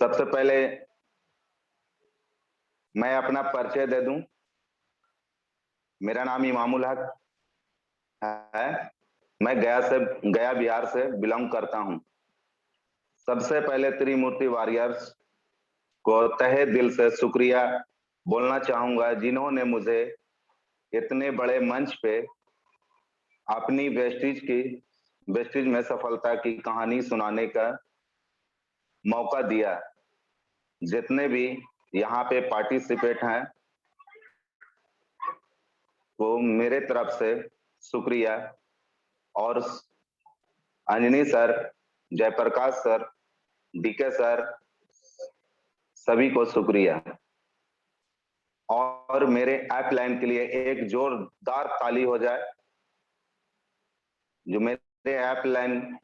सबसे पहले मैं अपना परिचय दे दूं। मेरा नाम इमामुल हक है। मैं गया बिहार से बिलोंग करता हूं। सबसे पहले त्रिमूर्ति वॉरियर्स को तहे दिल से शुक्रिया बोलना चाहूंगा, जिन्होंने मुझे इतने बड़े मंच पे अपनी वेस्टीज में सफलता की कहानी सुनाने का मौका दिया। जितने भी यहाँ पे पार्टिसिपेट हैं, वो मेरे तरफ से शुक्रिया। और Anjani sir, Jayaprakash sir, DK sir, सभी को शुक्रिया। और मेरे ऐप लाइन के लिए एक जोरदार ताली हो जाए, जो मेरे ऐप लाइन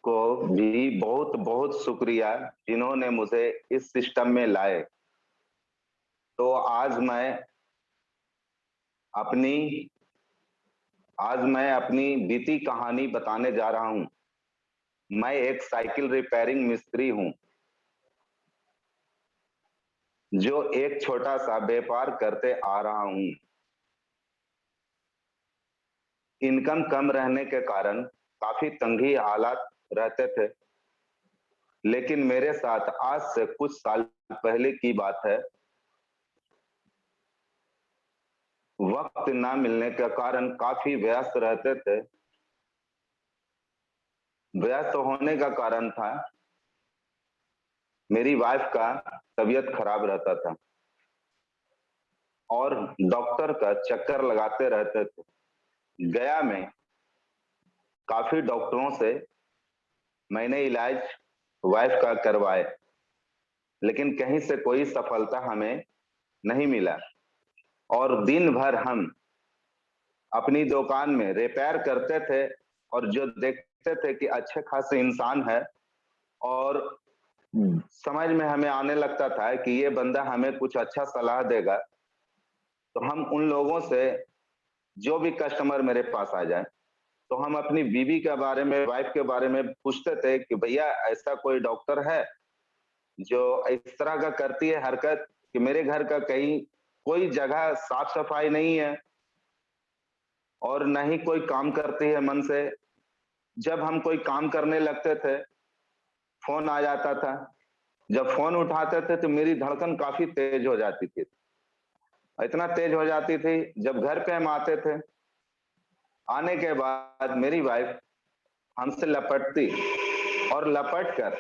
को भी बहुत बहुत शुक्रिया, जिन्होंने मुझे इस सिस्टम में लाए। तो आज मैं अपनी बीती कहानी बताने जा रहा हूं। मैं एक साइकिल रिपेयरिंग मिस्त्री हूं, जो एक छोटा सा व्यापार करते आ रहा हूं। इनकम कम रहने के कारण काफी तंगी हालात रहते थे, लेकिन मेरे साथ आज से कुछ साल पहले की बात है। वक्त ना मिलने के कारण काफी व्यस्त रहते थे। व्यस्त होने का कारण था मेरी वाइफ का तबीयत खराब रहता था और डॉक्टर का चक्कर लगाते रहते थे। गया में काफी डॉक्टरों से मैंने इलाज वाइफ का करवाए, लेकिन कहीं से कोई सफलता हमें नहीं मिला। और दिन भर हम अपनी दुकान में रिपेयर करते थे और जो देखते थे कि अच्छे खासे इंसान है, और समझ में हमें आने लगता था कि ये बंदा हमें कुछ अच्छा सलाह देगा, तो हम उन लोगों से, जो भी कस्टमर मेरे पास आ जाए, तो हम अपनी बीवी के बारे में, वाइफ के बारे में पूछते थे कि भैया ऐसा कोई डॉक्टर है जो इस तरह का करती है हरकत कि मेरे घर का कहीं कोई जगह साफ सफाई नहीं है और न ही कोई काम करती है मन से। जब हम कोई काम करने लगते थे, फोन आ जाता था। जब फोन उठाते थे तो मेरी धड़कन काफी तेज हो जाती थी। इतना तेज हो जाती थी, जब घर पे हम आते थे, आने के बाद मेरी वाइफ हमसे लपटती और लपट कर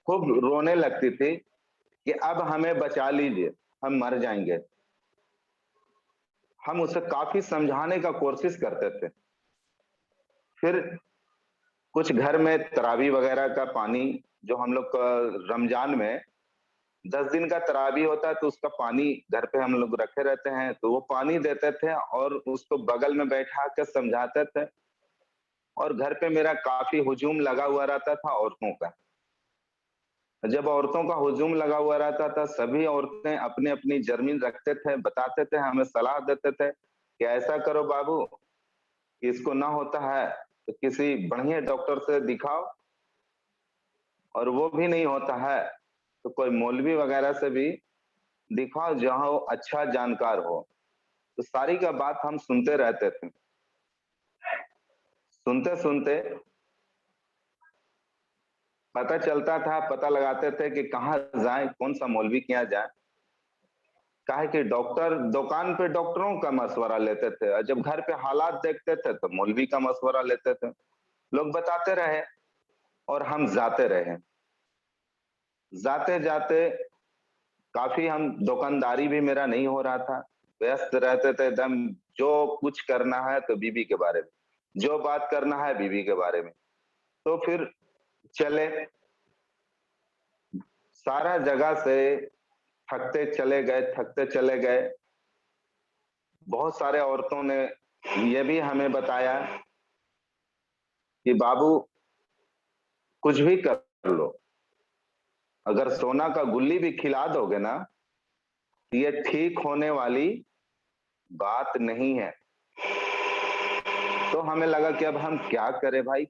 खूब रोने लगती थी कि अब हमें बचा लीजिए, हम मर जाएंगे। हम उसे काफी समझाने का कोशिश करते थे। फिर कुछ घर में तरावी वगैरह का पानी, जो हम लोग का रमजान में 10 दिन का तरावी होता है, तो उसका पानी घर पे हम लोग रखे रहते हैं, तो वो पानी देते थे और उसको बगल में बैठा कर समझाते थे। और घर पे मेरा काफी हुजूम लगा हुआ रहता था औरतों का। जब औरतों का हुजूम लगा हुआ रहता था, सभी औरतें अपने अपनी जर्मीन रखते थे, बताते थे, हमें सलाह देते थे कि ऐसा करो बाबू, इसको ना होता है तो किसी बढ़िया डॉक्टर से दिखाओ, और वो भी नहीं होता है तो कोई मौलवी वगैरह से भी दिखाओ, जहां वो अच्छा जानकार हो। तो सारी का बात हम सुनते रहते थे। सुनते सुनते पता लगाते थे कि कहाँ जाए, कौन सा मौलवी के यहाँ जाए। काहे कि डॉक्टर दुकान पे डॉक्टरों का मशवरा लेते थे, और जब घर पे हालात देखते थे तो मौलवी का मशवरा लेते थे। लोग बताते रहे और हम जाते रहे। जाते जाते काफी हम, दुकानदारी भी मेरा नहीं हो रहा था, व्यस्त रहते थे एकदम। जो कुछ करना है तो बीवी के बारे में, जो बात करना है बीवी के बारे में। तो फिर चले, सारा जगह से थकते चले गए। बहुत सारे औरतों ने ये भी हमें बताया कि बाबू कुछ भी कर लो, अगर सोना का गुल्ली भी खिला दोगे ना, ये ठीक होने वाली बात नहीं है। तो हमें लगा कि अब हम क्या करें भाई।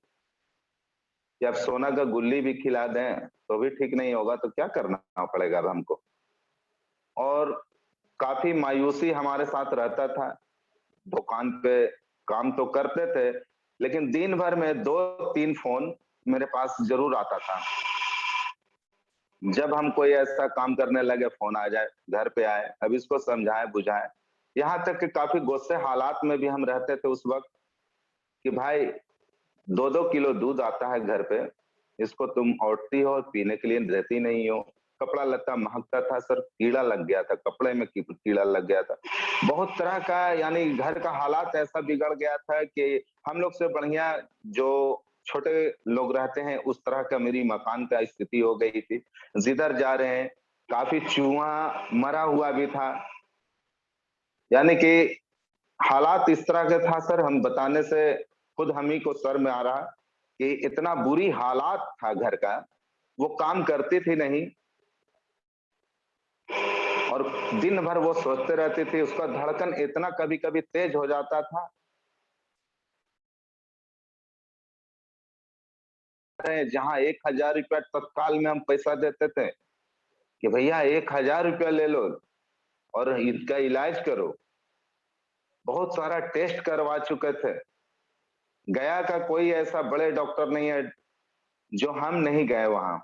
कि अब सोना का गुल्ली भी खिला दें तो भी ठीक नहीं होगा, तो क्या करना पड़ेगा अब हमको। और काफी मायूसी हमारे साथ रहता था। दुकान पे काम तो करते थे, लेकिन दिन भर में 2-3 फोन मेरे पास जरूर आता था। जब हम कोई ऐसा काम करने लगे, फोन आ जाए, घर पे आए, अब इसको समझाएं बुझाएं। यहाँ तक कि काफी गुस्से हालात में भी हम रहते थे उस वक्त कि भाई 2-2 किलो दूध आता है घर पे, इसको तुम औटती हो, पीने के लिए देती नहीं हो। कपड़ा लत्ता महकता था सर, कीड़ा लग गया था, कपड़े में कीड़ा लग गया था। बहुत तरह का, यानी घर का हालात ऐसा बिगड़ गया था कि हम लोग से बढ़िया जो छोटे लोग रहते हैं उस तरह का मेरी मकान का स्थिति हो गई थी। जिधर जा रहे हैं काफी चूहा मरा हुआ भी था। यानी कि हालात इस तरह का था सर, हम बताने से खुद हम ही को शर्म आ रहा कि इतना बुरी हालात था घर का। वो काम करती थी नहीं और दिन भर वो सोचते रहती थी, उसका धड़कन इतना कभी-कभी तेज हो जाता था। जहाँ 1000 रुपया तत्काल में हम पैसा देते थे कि भैया 1000 रुपया ले लो और इसका इलाज करो। बहुत सारा टेस्ट करवा चुके थे। गया का कोई ऐसा बड़े डॉक्टर नहीं है जो हम नहीं गए वहां।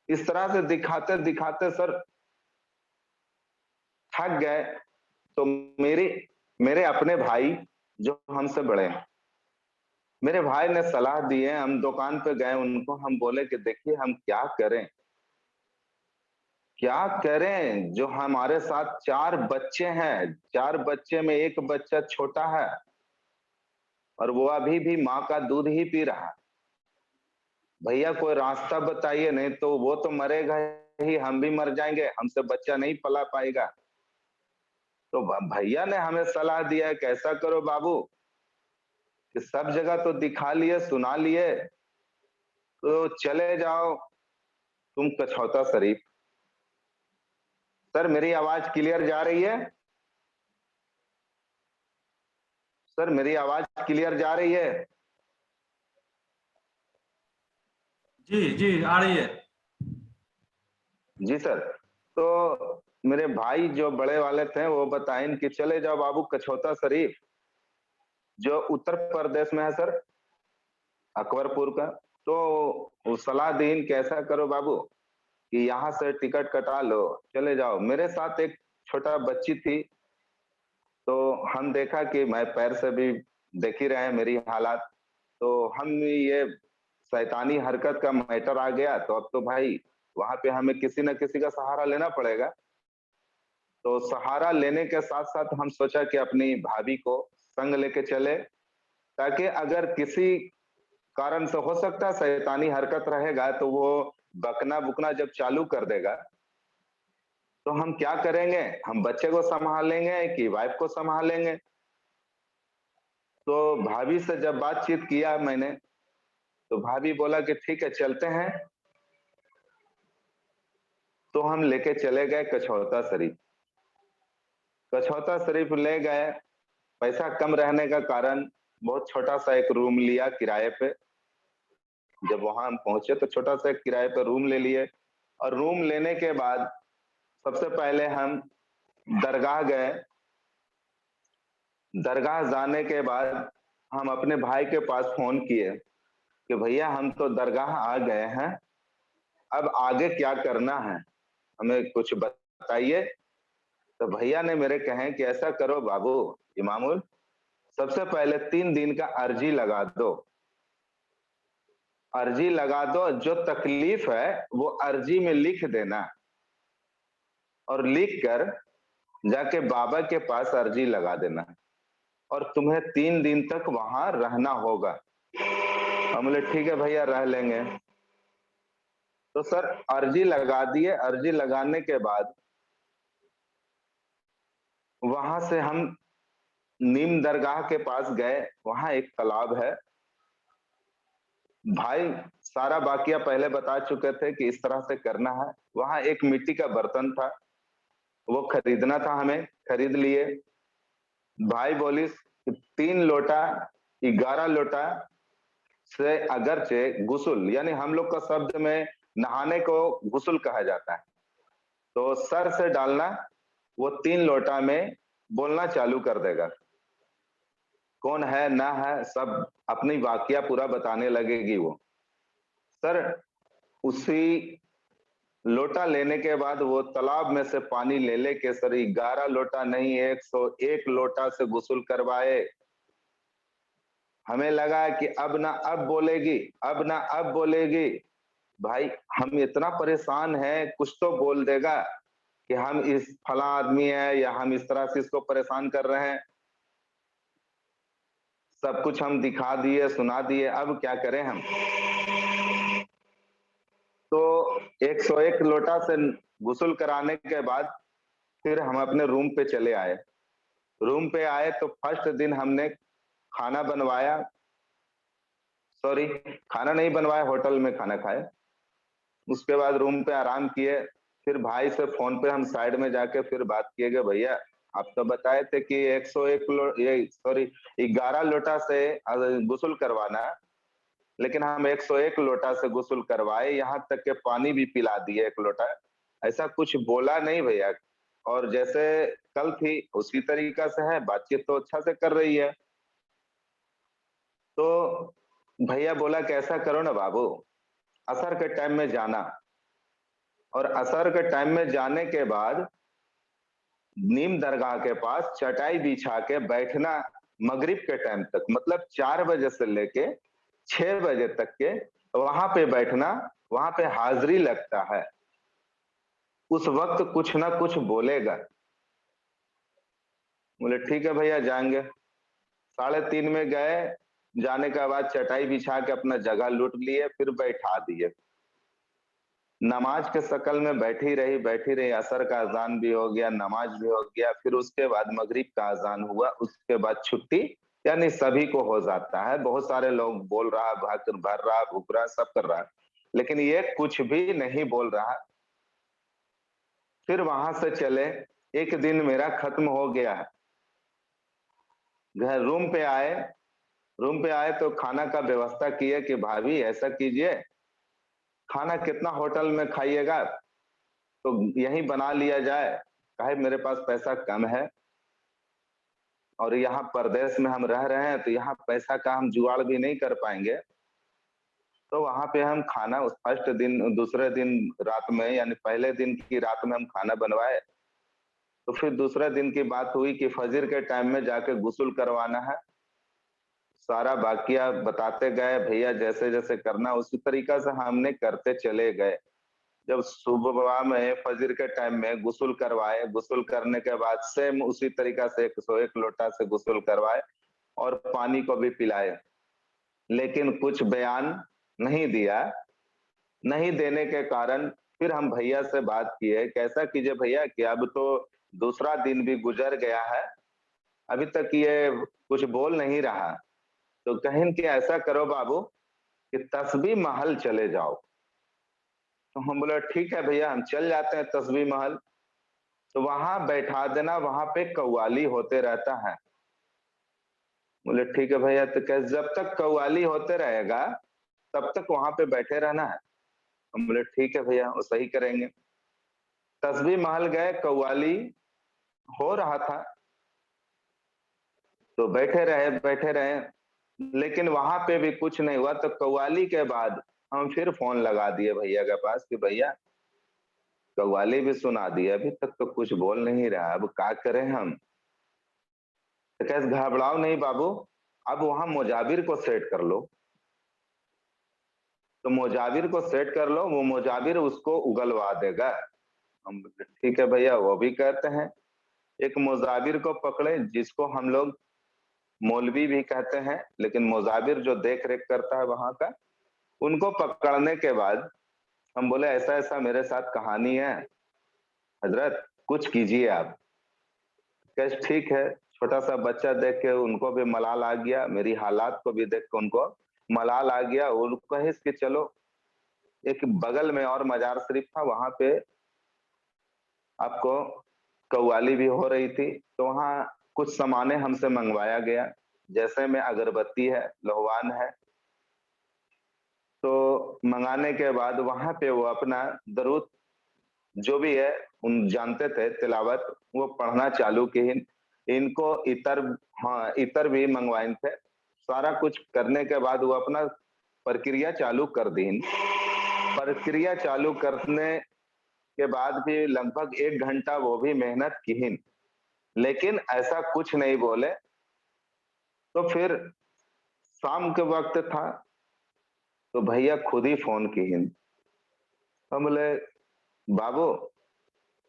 इस तरह से दिखाते-दिखाते सर थक गए। तो मेरे मेरे अपने भाई जो हमसे बड़े हैं, मेरे भाई ने सलाह दी है, हम दुकान पे गए, उनको हम बोले कि देखिए हम क्या करें? क्या करें? जो हमारे साथ 4 बच्चे हैं, 4 बच्चे में 1 बच्चा छोटा है और वो अभी भी माँ का दूध ही पी रहा है। भैया कोई रास्ता बताइए, नहीं तो वो तो मरेगा ही, हम भी मर जाएँगे, हमसे बच्चा नहीं पला पाएगा। तो भैया ने हमें सलाह दिया है कि ऐसा करो बाबू कि सब जगह तो दिखा लिए, सुना लिए, तो चले जाओ तुम कछौता शरीफ। सर मेरी आवाज क्लियर जा रही है? सर मेरी आवाज क्लियर जा रही है? जी जी आ रही है। जी सर। तो मेरे भाई जो बड़े वाले थे वो बताएं कि चले जाओ बाबू कछौता शरीफ, जो उत्तर प्रदेश में है सर, अकबरपुर का। तो वो सलाह दीन कि ऐसा करो बाबू कि यहाँ से टिकट कटा लो, चले जाओ। मेरे साथ एक छोटा बच्ची थी, तो हम देखा कि मैं पैर से भी देख ही रहे हैं मेरी हालात, तो हम ये शैतानी हरकत का मैटर आ गया, तो अब तो भाई वहां पे हमें किसी न किसी का सहारा लेना पड़ेगा। तो सहारा लेने के साथ-साथ हम सोचा कि अपनी भाभी को संग लेके चले, ताकि अगर किसी कारण से हो सकता है शैतानी हरकत रहेगा, तो वो बकना-बुकना जब चालू कर देगा, तो हम क्या करेंगे? हम बच्चे को सँभालेंगे कि वाइफ को सँभालेंगे? तो भाभी से जब बातचीत किया मैंने, तो भाभी बोला कि ठीक है चलते हैं। तो हम लेके चले गए कछौता शरीफ। कछौता शरीफ ले गए, पैसा कम रहने का कारण बहुत छोटा-सा एक रूम लिया किराए पे। जब वहां हम पहुंचे तो छोटा-सा एक किराए पे रूम ले लिए और रूम लेने के बाद सबसे पहले हम दरगाह गए। दरगाह जाने के बाद हम अपने भाई के पास फ़ोन किए कि भैया हम तो दरगाह आ गए हैं, अब आगे क्या करना है? हमें कुछ बताइए। तो भैया ने मेरे कहे कि ऐसा करो बाबू इमामुल, सबसे पहले 3 दिन का अर्जी लगा दो। अर्जी लगा दो, जो तकलीफ है वो अर्जी में लिख देना और लिख कर जाके बाबा के पास अर्जी लगा देना और तुम्हें 3 दिन तक वहां रहना होगा। हम बोले ठीक है भैया रह लेंगे। तो सर अर्जी लगा दिए, अर्जी लगाने के बाद वहां से हम नीम दरगाह के पास गए, वहां एक तालाब है। भाई सारा वाकया पहले बता चुके थे कि इस तरह से करना है। वहां एक मिट्टी का बर्तन था, वो खरीदना था हमें, खरीद लिए। भाई बोली 3 लोटा, 11 लोटा से अगरचे गुस्ल, यानी हम लोग का शब्द में नहाने को गुस्ल कहा जाता है, तो सर से डालना, वो 3 लोटा में बोलना चालू कर देगा। कौन है ना है सब अपनी वाकया पूरा बताने लगेगी वो। सर उसी लोटा लेने के बाद वो तालाब में से पानी ले लेके सर 11 लोटा नहीं 101 लोटा से गुस्ल करवाए। हमें लगा कि अब ना अब बोलेगी, अब ना अब बोलेगी। भाई हम इतना परेशान हैं, कुछ तो बोल देगा कि हम इस फला आदमी है या हम इस तरह से इसको परेशान कर रहे हैं। सब कुछ हम दिखा दिए, सुना दिए, अब क्या करें हम। तो 101 लोटा से गुस्ल कराने के बाद फिर हम अपने रूम पे चले आए। रूम पे आए तो फर्स्ट दिन हमने खाना बनवाया, सॉरी खाना नहीं बनवाया, होटल में खाना खाए। उसके बाद रूम पे आराम किए। फिर भाई से फोन पे हम साइड में जाके फिर बात किए कि भैया आप तो बताए थे कि 101 ये सॉरी 11 लोटा से गुस्ल करवाना, लेकिन हम 101 लोटा से गुस्ल करवाए, यहाँ तक के पानी भी पिला दिए 1 लोटा। ऐसा कुछ बोला नहीं भैया। और जैसे कल थी उसी तरीका से है, बातचीत तो अच्छा से कर रही है। तो भैया बोला कि ऐसा करो ना बाबू, असर के टाइम में जाना, और असर के टाइम में जाने के बाद नीम दरगाह के पास चटाई बिछा के बैठना मगरिब के टाइम तक, मतलब 4 बजे से लेके 6 बजे तक के वहां पे बैठना, वहां पे हाजिरी लगता है। उस वक्त कुछ ना कुछ बोलेगा। बोले ठीक है भैया जाएंगे। 3:30 में गए, जाने के बाद चटाई बिछा के अपना जगह लूट लिए, फिर बैठा दिए। नमाज के शकल में बैठी रही, असर का अजान भी हो गया, नमाज भी हो गया, फिर उसके बाद मगरिब का अजान हुआ, उसके बाद छुट्टी। यानी सभी को हो जाता है, बहुत सारे लोग बोल रहा, भर रहा, भूख रहा, सब कर रहा, लेकिन ये कुछ भी नहीं बोल रहा। फिर वहां से चले, एक दिन मेरा खत्म हो गया है। घर रूम पे आए तो खाना का व्यवस्था किए कि भाभी ऐसा कीजिए, खाना कितना होटल में खाइएगा, तो यहीं बना लिया जाए। कहे मेरे पास पैसा कम है और यहाँ परदेश में हम रह रहे हैं, तो यहाँ पैसा का हम जुगाड़ भी नहीं कर पाएंगे। तो वहां पे हम खाना उस फर्स्ट दिन, दूसरे दिन रात में, यानी पहले दिन की रात में हम खाना बनवाए। तो फिर दूसरे दिन की बात हुई कि फजर के टाइम में जाके गुस्ल करवाना है। सारा बाकिया बताते गए, भैया जैसे जैसे करना उसी तरीका से हमने करते चले गए। जब सुबह में फजर के टाइम में गुस्ल करवाए, गुस्ल करने के बाद सेम उसी तरीका से 101 लोटा से गुस्ल करवाए और पानी को भी पिलाए, लेकिन कुछ बयान नहीं दिया। नहीं देने के कारण फिर हम भैया से बात किए, कैसा कीजिए भैया कि अब तो दूसरा दिन भी गुजर गया है, अभी तक ये कुछ बोल नहीं रहा, तो कहें कि ऐसा करो बाबू कि तस्बीह महल चले जाओ। तो हम बोले ठीक है भैया हम चल जाते हैं तस्बीह महल। तो वहां बैठा देना, वहां पे कव्वाली होते रहता है। बोले ठीक है भैया, तो कैसे जब तक कव्वाली होते रहेगा तब तक वहां पे बैठे रहना है। हम बोले ठीक है भैया वो सही करेंगे। तस्बीह महल गए, कव्वाली हो रहा था तो बैठे रहे, लेकिन वहां पे भी कुछ नहीं हुआ। तो कव्वाली के बाद हम फिर फोन लगा दिए भैया के पास कि भैया कव्वाली भी सुना दिए, अभी तक तो कुछ बोल नहीं रहा, अब क्या करें हम। तो कैसे घबराओ नहीं बाबू, अब वहां मुजाबिर को सेट कर लो। तो मुजाबिर को सेट कर लो, वो मुजाबिर उसको उगलवा देगा। हम बोले, ठीक है भैया वो भी कहते हैं। एक मुजाबिर को पकड़े जिसको हम लोग मौलवी भी कहते हैं, लेकिन मुजाबिर जो देख रेख करता है वहां का, उनको पकड़ने के बाद हम बोले ऐसा ऐसा मेरे साथ कहानी है हजरत, कुछ कीजिए आप। कैसे ठीक है, छोटा सा बच्चा देख के उनको भी मलाल आ गया, मेरी हालात को भी देख के उनको मलाल आ गया। उनको कहे कि चलो, एक बगल में और मजार शरीफ था, वहां पे आपको कव्वाली भी हो रही थी, तो वहां कुछ सामाने हमसे मंगवाया गया, जैसे में अगरबत्ती है, लोहवान है, मंगाने के बाद वहां पे वो अपना दरूद जो भी है उन जानते थे तिलावत, वो पढ़ना चालू की। इनको इतर, हाँ इतर भी मंगवाए थे। सारा कुछ करने के बाद वो अपना प्रक्रिया चालू कर दी। प्रक्रिया चालू करने के बाद भी लगभग 1 घंटा वो भी मेहनत की, लेकिन ऐसा कुछ नहीं बोले। तो फिर शाम के वक्त था, तो भैया खुद ही फोन की। हम बोले बाबू,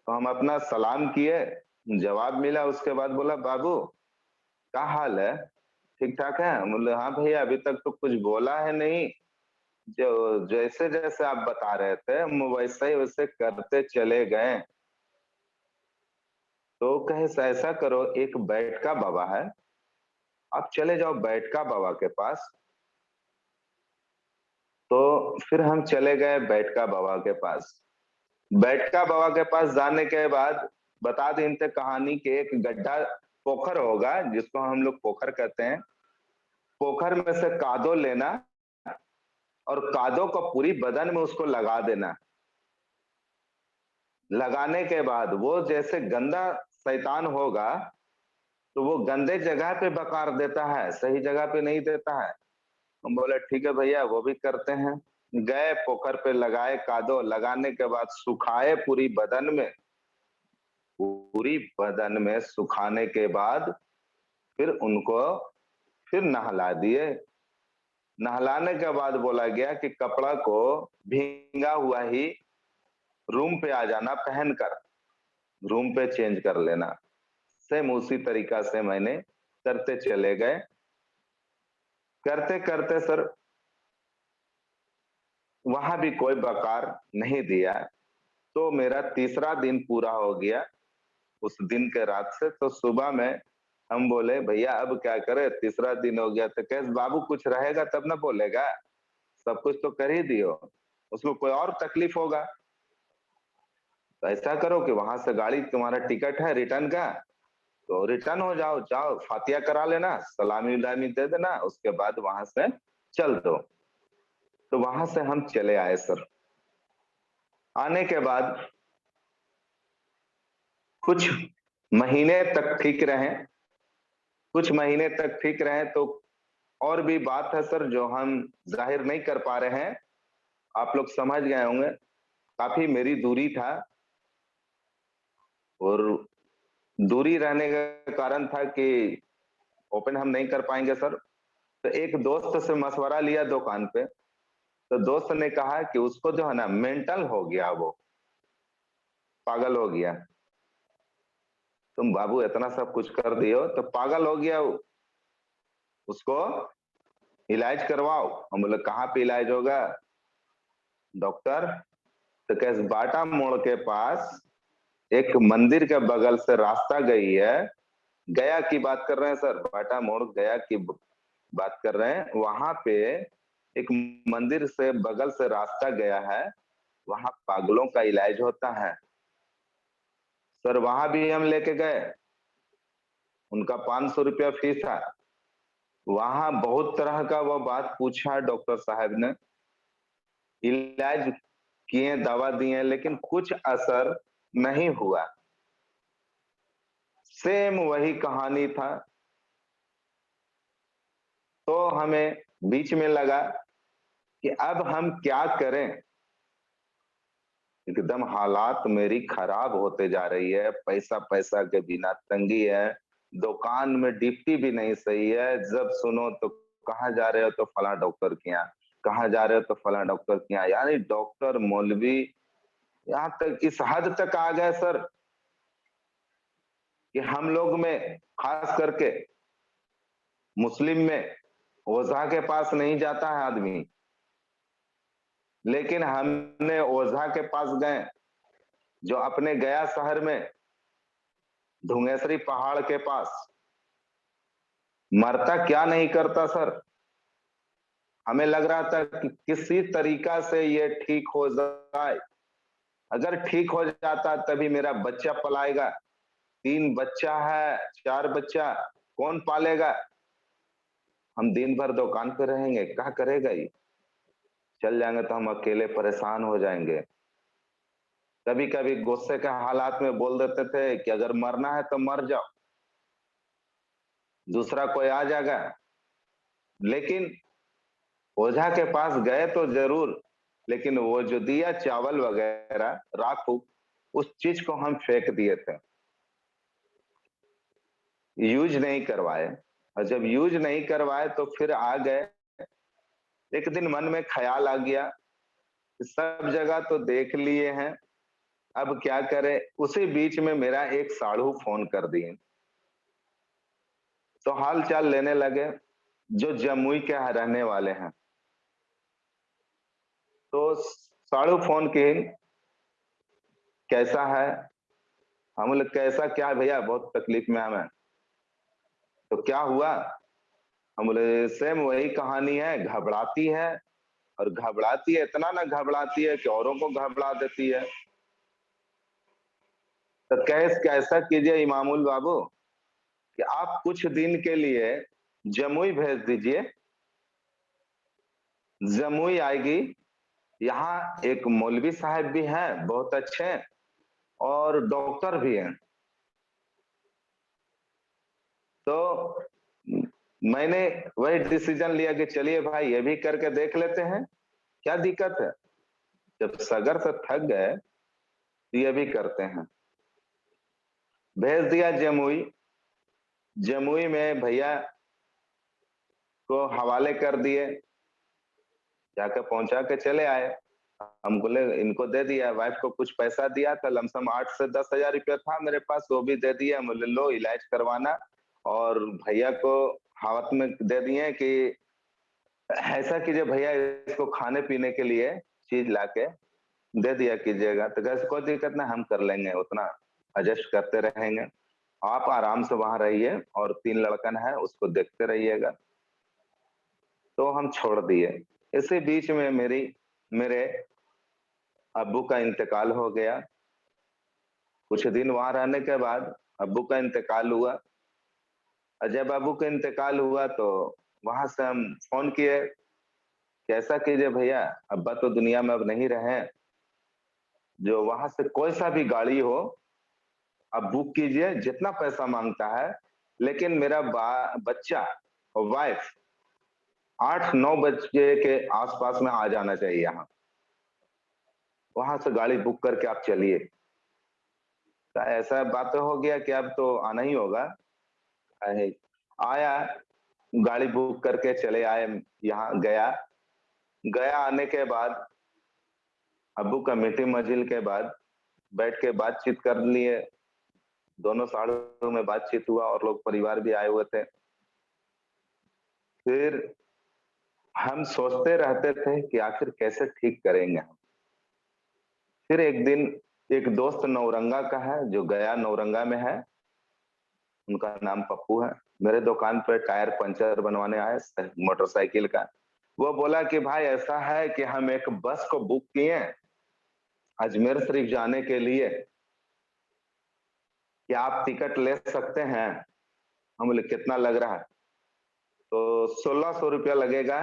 तो हम अपना सलाम किए, जवाब मिला। उसके बाद बोला बाबू क्या हाल है, ठीक ठाक है? बोले हाँ भैया, अभी तक तो कुछ बोला है नहीं, जो जैसे जैसे आप बता रहे थे हम वैसे ही वैसे करते चले गए। तो कहे ऐसा करो, एक बैठका बाबा है, आप चले जाओ बैठका बाबा के पास। तो फिर हम चले गए बैठका बाबा के पास। बैठका बाबा के पास जाने के बाद बता दें थे कहानी के, एक गड्ढा पोखर होगा जिसको हम लोग पोखर कहते हैं, पोखर में से कादो लेना और कादो को पूरी बदन में उसको लगा देना। लगाने के बाद वो जैसे गंदा शैतान होगा तो वो गंदे जगह पे बकार देता है, सही जगह पे नहीं देता है। हम बोले ठीक है भैया, वो भी करते हैं। गए पोखर पे, लगाए कादो, लगाने के बाद सुखाए पूरी बदन में। पूरी बदन में सुखाने के बाद फिर उनको फिर नहला दिए। नहलाने के बाद बोला गया कि कपड़ा को भींगा हुआ ही रूम पे आ जाना, पहनकर रूम पे चेंज कर लेना। सेम उसी तरीका से मैंने करते चले गए। करते करते सर वहां भी कोई बकार नहीं दिया। तो मेरा तीसरा दिन पूरा हो गया उस दिन के रात से। तो सुबह में हम बोले भैया अब क्या करें, तीसरा दिन हो गया। तो कैसे बाबू, कुछ रहेगा तब ना बोलेगा, सब कुछ तो कर ही दियो, उसमें कोई और तकलीफ होगा। तो ऐसा करो कि वहां से गाड़ी, तुम्हारा टिकट है रिटर्न का, तो रिटर्न हो जाओ, जाओ फातिया करा लेना, सलामी उलामी दे देना, उसके बाद वहां से चल दो। तो वहां से हम चले आए सर। आने के बाद कुछ महीने तक ठीक रहे, कुछ महीने तक ठीक रहे। तो और भी बात है सर जो हम जाहिर नहीं कर पा रहे हैं, आप लोग समझ गए होंगे। काफी मेरी दूरी था, और दूरी रहने का कारण था कि ओपन हम नहीं कर पाएंगे सर। तो एक दोस्त से मशवरा लिया दुकान पे, तो दोस्त ने कहा कि उसको जो है ना मेंटल हो गया, वो पागल हो गया। तुम बाबू इतना सब कुछ कर दियो तो पागल हो गया वो, उसको इलाज करवाओ। हम बोले कहाँ पे इलाज होगा डॉक्टर? तो कैसे, बाटा मोड़ के पास एक मंदिर के बगल से रास्ता गई है, गया की बात कर रहे हैं सर, बाटा मोड़ गया की बात कर रहे हैं। वहां पे एक मंदिर से बगल से रास्ता गया है, वहां पागलों का इलाज होता है सर। वहां भी हम लेके गए, उनका 500 रुपया फीस था। वहां बहुत तरह का वो बात पूछा डॉक्टर साहब ने, इलाज किए, दवा दिए, लेकिन कुछ असर नहीं हुआ। सेम वही कहानी था। तो हमें बीच में लगा कि अब हम क्या करें, एकदम हालात मेरी खराब होते जा रही है, पैसा पैसा के बिना तंगी है, दुकान में डिप्टी भी नहीं सही है। जब सुनो तो कहाँ जा रहे हो, तो फला डॉक्टर के यहाँ, कहाँ जा रहे हो तो फला डॉक्टर के यहाँ। यानी डॉक्टर मौलवी यहाँ तक, इस हद तक आ गए सर कि हम लोग में, खास करके मुस्लिम में, ओझा के पास नहीं जाता है आदमी, लेकिन हमने ओझा के पास गए जो अपने गया शहर में धुंगेसरी पहाड़ के पास। मरता क्या नहीं करता सर। हमें लग रहा था कि किसी तरीका से ये ठीक हो जाए, अगर ठीक हो जाता तभी मेरा बच्चा पलाएगा। 3 बच्चा है, 4 बच्चा कौन पालेगा? हम दिन भर दुकान पे रहेंगे, क्या करेगा ये? चल जाएंगे तो हम अकेले परेशान हो जाएंगे। कभी कभी गुस्से के हालात में बोल देते थे कि अगर मरना है तो मर जाओ, दूसरा कोई आ जाएगा। लेकिन ओझा के पास गए तो जरूर, लेकिन वो जो दिया चावल वगैरह राख उस चीज को हम फेंक दिए थे, यूज नहीं करवाए। और जब यूज नहीं करवाए तो फिर आ गए, एक दिन मन में ख्याल आ गया, सब जगह तो देख लिए हैं, अब क्या करें। उसी बीच में मेरा एक साढ़ू फोन कर दिए, तो हाल चाल लेने लगे, जो जमुई के रहने वाले हैं। तो साढ़ू फोन की, कैसा है? हम बोले कैसा क्या है भैया, बहुत तकलीफ में हमें। तो क्या हुआ? हम बोले सेम वही कहानी है, घबराती है, और घबराती है इतना ना, घबराती है कि औरों को घबरा देती है। तो कैसा कीजिए इमामुल बाबू कि आप कुछ दिन के लिए जमुई भेज दीजिए, जमुई आएगी, यहाँ एक मौलवी साहब भी हैं बहुत अच्छे, और डॉक्टर भी हैं। तो मैंने वही डिसीजन लिया कि चलिए भाई ये भी करके देख लेते हैं, क्या दिक्कत है। जब सगर से थक गए तो ये भी करते हैं। भेज दिया जमुई। जमुई में भैया को हवाले कर दिए, जाकर पहुंचा के चले आए। हम बोले इनको दे दिया, वाइफ को कुछ पैसा दिया था, लमसम 8 से 10 हजार रुपया था मेरे पास, वो भी दे दिया। बोले लो इलाज करवाना, और भैया को हाथ में दे दिए कि ऐसा कीजिए भैया, इसको खाने पीने के लिए चीज लाके दे दिया कीजिएगा। तो कैसे कोई दिक्कत ना, हम कर लेंगे, उतना एडजस्ट करते रहेंगे, आप आराम से वहां रहिए, और 3 लड़कन है उसको देखते रहिएगा। तो हम छोड़ दिए। इसी बीच में मेरे अब्बू का इंतकाल हो गया। कुछ दिन वहां रहने के बाद अब्बू का इंतकाल हुआ, और जब अब्बू का इंतकाल हुआ तो वहां से हम फोन किए, कैसा कीजिए भैया, अब्बा तो दुनिया में अब नहीं रहे, जो वहां से कोई सा भी गाड़ी हो आप बुक कीजिए, जितना पैसा मांगता है, लेकिन मेरा बच्चा और वाइफ 8-9 बजे के आसपास में आ जाना चाहिए यहाँ। वहां से गाड़ी बुक करके आप चलिए। तो ऐसा बात हो गया कि अब तो आना ही होगा। आया, गाड़ी बुक करके चले आए, यहाँ गया। गया आने के बाद अब्बू का मीटिंग मजिल के बाद बैठ के बातचीत कर लिए, दोनों साड़ों में बातचीत हुआ, और लोग परिवार भी आए हुए थे। फिर हम सोचते रहते थे कि आखिर कैसे ठीक करेंगे हम। फिर एक दिन एक दोस्त नौरंगा का है, जो गया नौरंगा में है, उनका नाम पप्पू है, मेरे दुकान पर टायर पंचर बनवाने आए मोटरसाइकिल का। वो बोला कि भाई ऐसा है कि हम एक बस को बुक किए अजमेर शरीफ जाने के लिए, क्या आप टिकट ले सकते हैं? हम बोले कितना लग रहा है? तो 1600 रुपया लगेगा,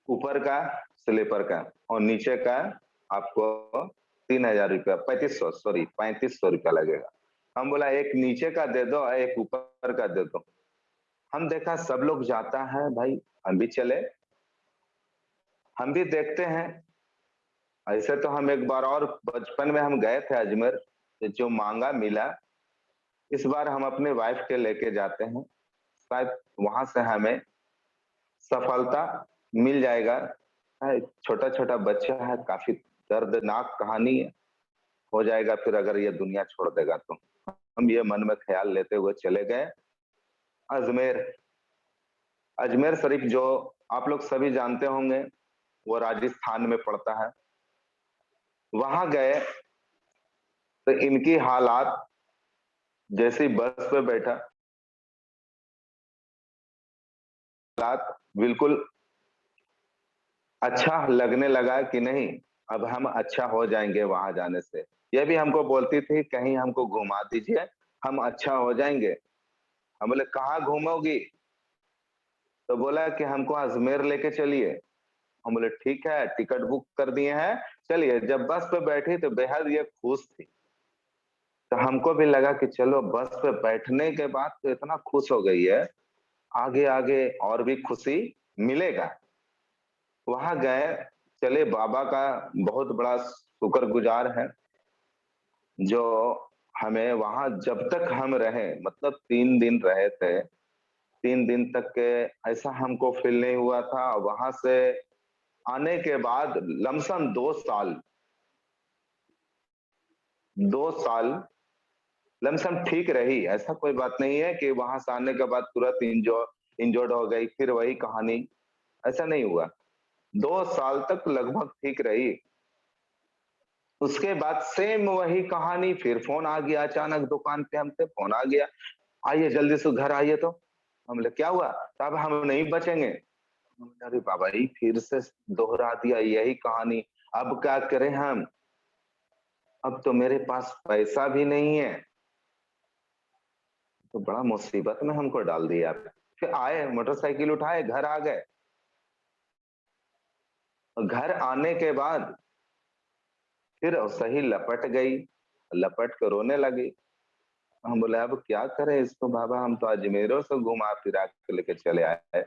ऊपर का स्लीपर का, और नीचे का आपको 3000 रुपया, 3500, सॉरी 3500 रुपया लगेगा। हम बोला एक नीचे का दे दो, एक ऊपर का दे दो। हम देखा सब लोग जाता है भाई, हम भी चले, हम भी देखते हैं। ऐसे तो हम एक बार और बचपन में हम गए थे अजमेर, जो मांगा मिला। इस बार हम अपने वाइफ के लेके जाते हैं, शायद वहां से हमें सफलता मिल जाएगा। छोटा छोटा बच्चा है, काफी दर्दनाक कहानी हो जाएगा फिर अगर ये दुनिया छोड़ देगा तो। हम ये मन में ख्याल लेते हुए चले गए अजमेर। अजमेर शरीफ जो आप लोग सभी जानते होंगे, वो राजस्थान में पड़ता है। वहां गए तो इनकी हालात, जैसे ही बस पे बैठा, हालात बिल्कुल अच्छा लगने लगा कि नहीं, अब हम अच्छा हो जाएंगे वहां जाने से। ये भी हमको बोलती थी कहीं हमको घुमा दीजिए, हम अच्छा हो जाएंगे। हम बोले कहाँ घूमोगी? तो बोला कि हमको अजमेर लेके चलिए। हम बोले ठीक है, टिकट बुक कर दिए हैं, चलिए। जब बस पे बैठी तो बेहद ये खुश थी, तो हमको भी लगा कि चलो बस पे बैठने के बाद तो इतना खुश हो गई है, आगे आगे और भी खुशी मिलेगा। वहां गए, चले बाबा का बहुत बड़ा शुक्रगुजार है, जो हमें वहां जब तक हम रहे, मतलब 3 दिन रहे थे, 3 दिन तक के ऐसा हमको फील नहीं हुआ था। वहां से आने के बाद लमसम 2 साल, 2 साल लमसम ठीक रही। ऐसा कोई बात नहीं है कि वहां से आने के बाद तुरंत इंजोर्ड हो गई, फिर वही कहानी, ऐसा नहीं हुआ। 2 साल तक लगभग ठीक रही। उसके बाद सेम वही कहानी, फिर फोन आ गया अचानक, दुकान पे हमसे फोन आ गया, आइए जल्दी से घर आइए। तो हम बोले क्या हुआ? तब हम नहीं बचेंगे। अरे बाबा जी फिर से दोहरा दिया यही कहानी, अब क्या करें हम? अब तो मेरे पास पैसा भी नहीं है। तो बड़ा मुसीबत में हमको डाल दिया। फिर आए, मोटरसाइकिल उठाए, घर आ गए। घर आने के बाद फिर सही लपट गई, लपट कर रोने लगी। हम बोले अब क्या करें इसको बाबा, हम तो अजमेरों से घुमा फिरा के लेके चले आए,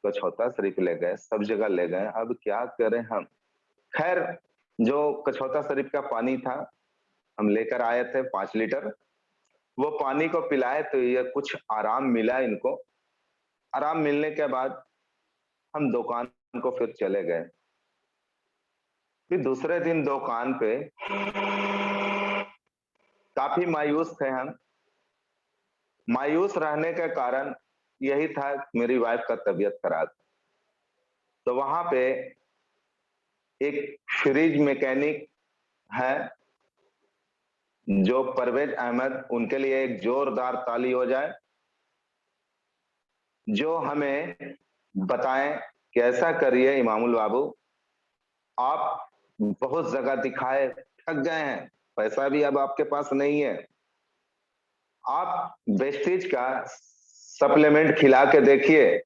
कछौता शरीफ ले गए, सब जगह ले गए, अब क्या करें हम? खैर, जो कछौता शरीफ का पानी था हम लेकर आए थे 5 लीटर, वो पानी को पिलाए तो ये कुछ आराम मिला इनको। आराम मिलने के बाद हम दुकान को फिर चले गए। फिर दूसरे दिन दुकान पे काफी मायूस थे हम। मायूस रहने का कारण यही था, मेरी वाइफ का तबीयत खराब। तो वहां पे एक फ्रिज मैकेनिक है, जो परवेज अहमद, उनके लिए एक जोरदार ताली हो जाए, जो हमें बताएं कि ऐसा करिए इमामुल बाबू, आप बहुत जगह दिखाए, थक गए हैं, पैसा भी अब आपके पास नहीं है, आप वेस्टीज का सप्लीमेंट खिला के देखिए।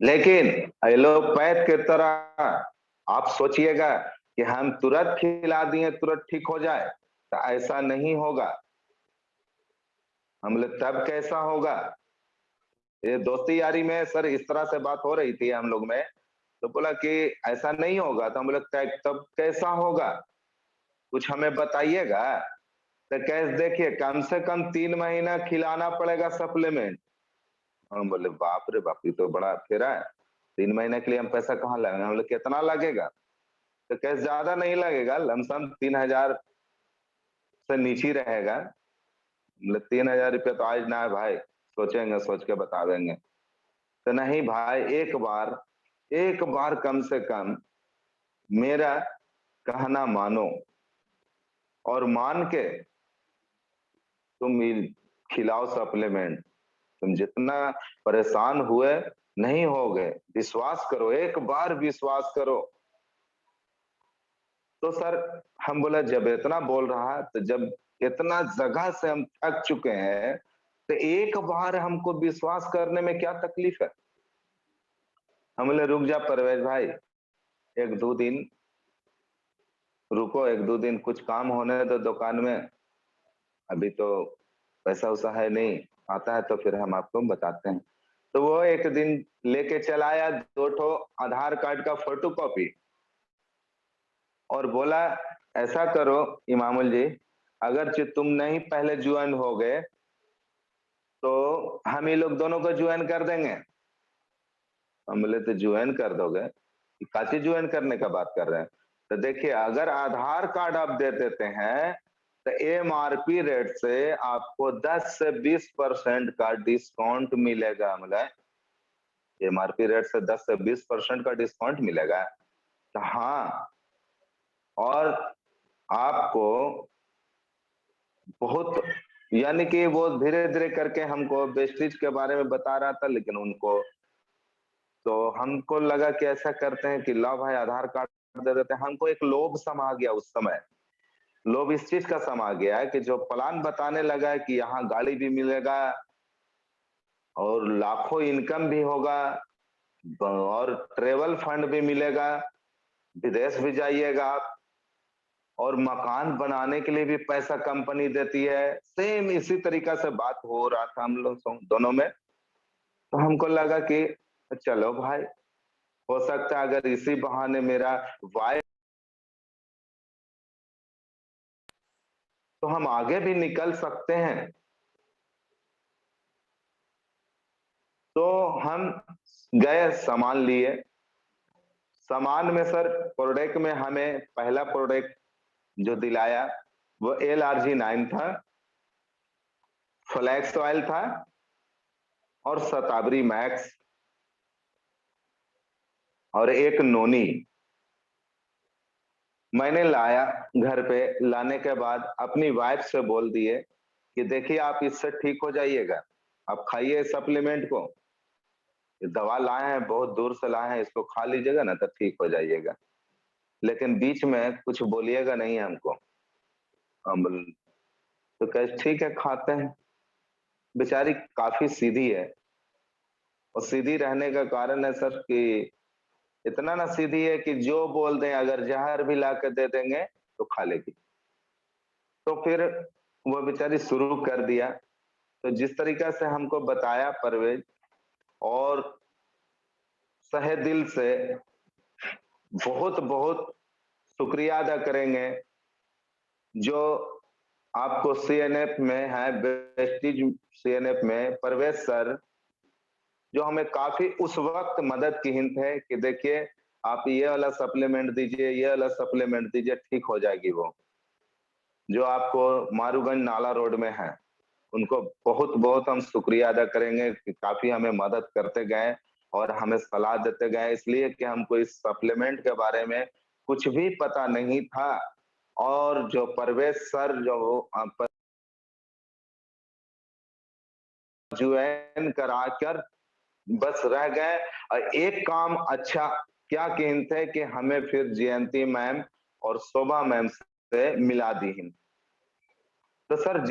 लेकिन एलोपैथ की तरह आप सोचिएगा कि हम तुरंत खिला दिए तुरंत ठीक हो जाए, तो ऐसा नहीं होगा। हम बोले तब कैसा होगा? ये दोस्ती यारी में सर इस तरह से बात हो रही थी हम लोग में, तो बोला कि ऐसा नहीं होगा। तो हम बोले तब कैसा होगा, कुछ हमें बताइएगा। तो कैसे देखिए, कम से कम 3 महीना खिलाना पड़ेगा सप्लीमेंट। हम बोले बाप रे बाप, ये तो बड़ा फेरा है, 3 महीने के लिए हम पैसा कहाँ लगाएंगे? हम बोले कितना लगेगा? तो कैसे ज्यादा नहीं लगेगा, लमसम 3,000 से नीचे रहेगा। मतलब 3,000 रुपये तो आज ना है भाई, सोचेंगे, सोच के बता देंगे। तो नहीं भाई, एक बार कम से कम मेरा कहना मानो, और मान के तुम खिलाओ सप्लीमेंट। तुम जितना परेशान हुए नहीं होगे, विश्वास करो, एक बार विश्वास करो। तो सर हम बोला जब इतना बोल रहा है, तो जब इतना जगह से हम थक चुके हैं, तो एक बार हमको विश्वास करने में क्या तकलीफ है? हम बोले रुक जा परवेज भाई, 1-2 दिन रुको, 1-2 दिन कुछ काम होने दो दुकान में, अभी तो पैसा वैसा है नहीं, आता है तो फिर हम आपको बताते हैं। तो वो एक दिन लेके चला आया 2 आधार कार्ड का फोटो कॉपी, और बोला ऐसा करो इमामुल जी, अगर तुम नहीं पहले ज्वाइन हो गए तो हम ये लोग दोनों को ज्वाइन कर देंगे। हम बोले तो ज्वाइन कर दोगे? काची ज्वाइन करने का बात कर रहे हैं? तो देखिए, अगर आधार कार्ड आप दे देते हैं तो एमआरपी रेट से आपको 10 से 20% का डिस्काउंट मिलेगा। मतलब एमआरपी रेट से 10 से 20% का डिस्काउंट मिलेगा। तो हाँ, और आपको बहुत, यानी कि वो धीरे धीरे करके हमको वेस्टिज के बारे में बता रहा था, लेकिन उनको तो हमको लगा कि ऐसा करते हैं कि ला भाई आधार कार्ड दे देते हैं। हमको एक लोभ समा गया उस समय, लोभ इस चीज का समा गया है कि जो प्लान बताने लगा है कि यहाँ गाड़ी भी मिलेगा और लाखों इनकम भी होगा, और ट्रेवल फंड भी मिलेगा, विदेश भी जाइएगा आप, और मकान बनाने के लिए भी पैसा कंपनी देती है। सेम इसी तरीका से बात हो रहा था हम लोग दोनों में। तो हमको लगा कि चलो भाई, हो सकता है अगर इसी बहाने मेरा वाइफ, तो हम आगे भी निकल सकते हैं। तो हम गए, सामान लिए। सामान में सर, प्रोडक्ट में हमें पहला प्रोडक्ट जो दिलाया वो LRG 9 था, फ्लैक्स ऑयल था, और शताब्दी मैक्स, और एक नोनी। मैंने लाया, घर पे लाने के बाद अपनी वाइफ से बोल दिए कि देखिए आप इससे ठीक हो जाइएगा, आप खाइए सप्लीमेंट को, ये दवा लाए हैं, बहुत दूर से लाए हैं, इसको खा लीजिएगा ना तो ठीक हो जाइएगा, लेकिन बीच में कुछ बोलिएगा नहीं हमको। हम तो कहे ठीक है, खाते हैं। बेचारी काफी सीधी है, और सीधी रहने का कारण है सर कि इतना ना सीधी है कि जो बोल दें, अगर जहर भी ला के दे देंगे तो खा लेगी। तो फिर वो बेचारी शुरू कर दिया। तो जिस तरीका से हमको बताया परवेज, और सहे दिल से बहुत बहुत शुक्रिया अदा करेंगे जो आपको CNF में है, वेस्टिज CNF में परवेज सर, जो हमें काफी उस वक्त मदद की हिंट है कि देखिए आप ये वाला सप्लीमेंट दीजिए, ये वाला सप्लीमेंट दीजिए, ठीक हो जाएगी वो। जो आपको मारूगंज नाला रोड में है, उनको बहुत बहुत हम शुक्रिया अदा करेंगे कि काफी हमें मदद करते गए और हमें सलाह देते गए, इसलिए कि हमको इस सप्लीमेंट के बारे में कुछ भी पता नहीं था। और जो परवेज सर जो ज्वाइन कराकर बस रह गए। और एक काम अच्छा क्या कहते हैं कि हमें फिर जयंती मैम और शोभा मैम से मिला दी। तो सर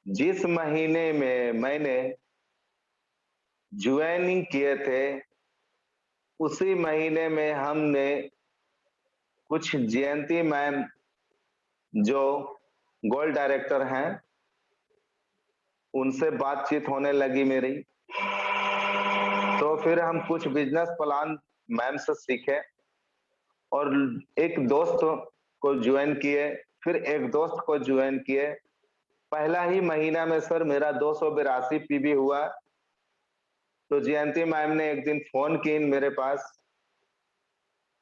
जिस महीने में मैंने ज्वाइनिंग किए थे, उसी महीने में हमने कुछ जयंती मैम जो गोल्ड डायरेक्टर हैं, उनसे बातचीत होने लगी मेरी। तो फिर हम कुछ बिजनेस प्लान मैम से सीखे, और एक दोस्त को ज्वाइन किए, फिर एक दोस्त को ज्वाइन किए। पहला ही महीना में सर मेरा 282 PB हुआ। तो जयंती मैम ने एक दिन फोन की मेरे पास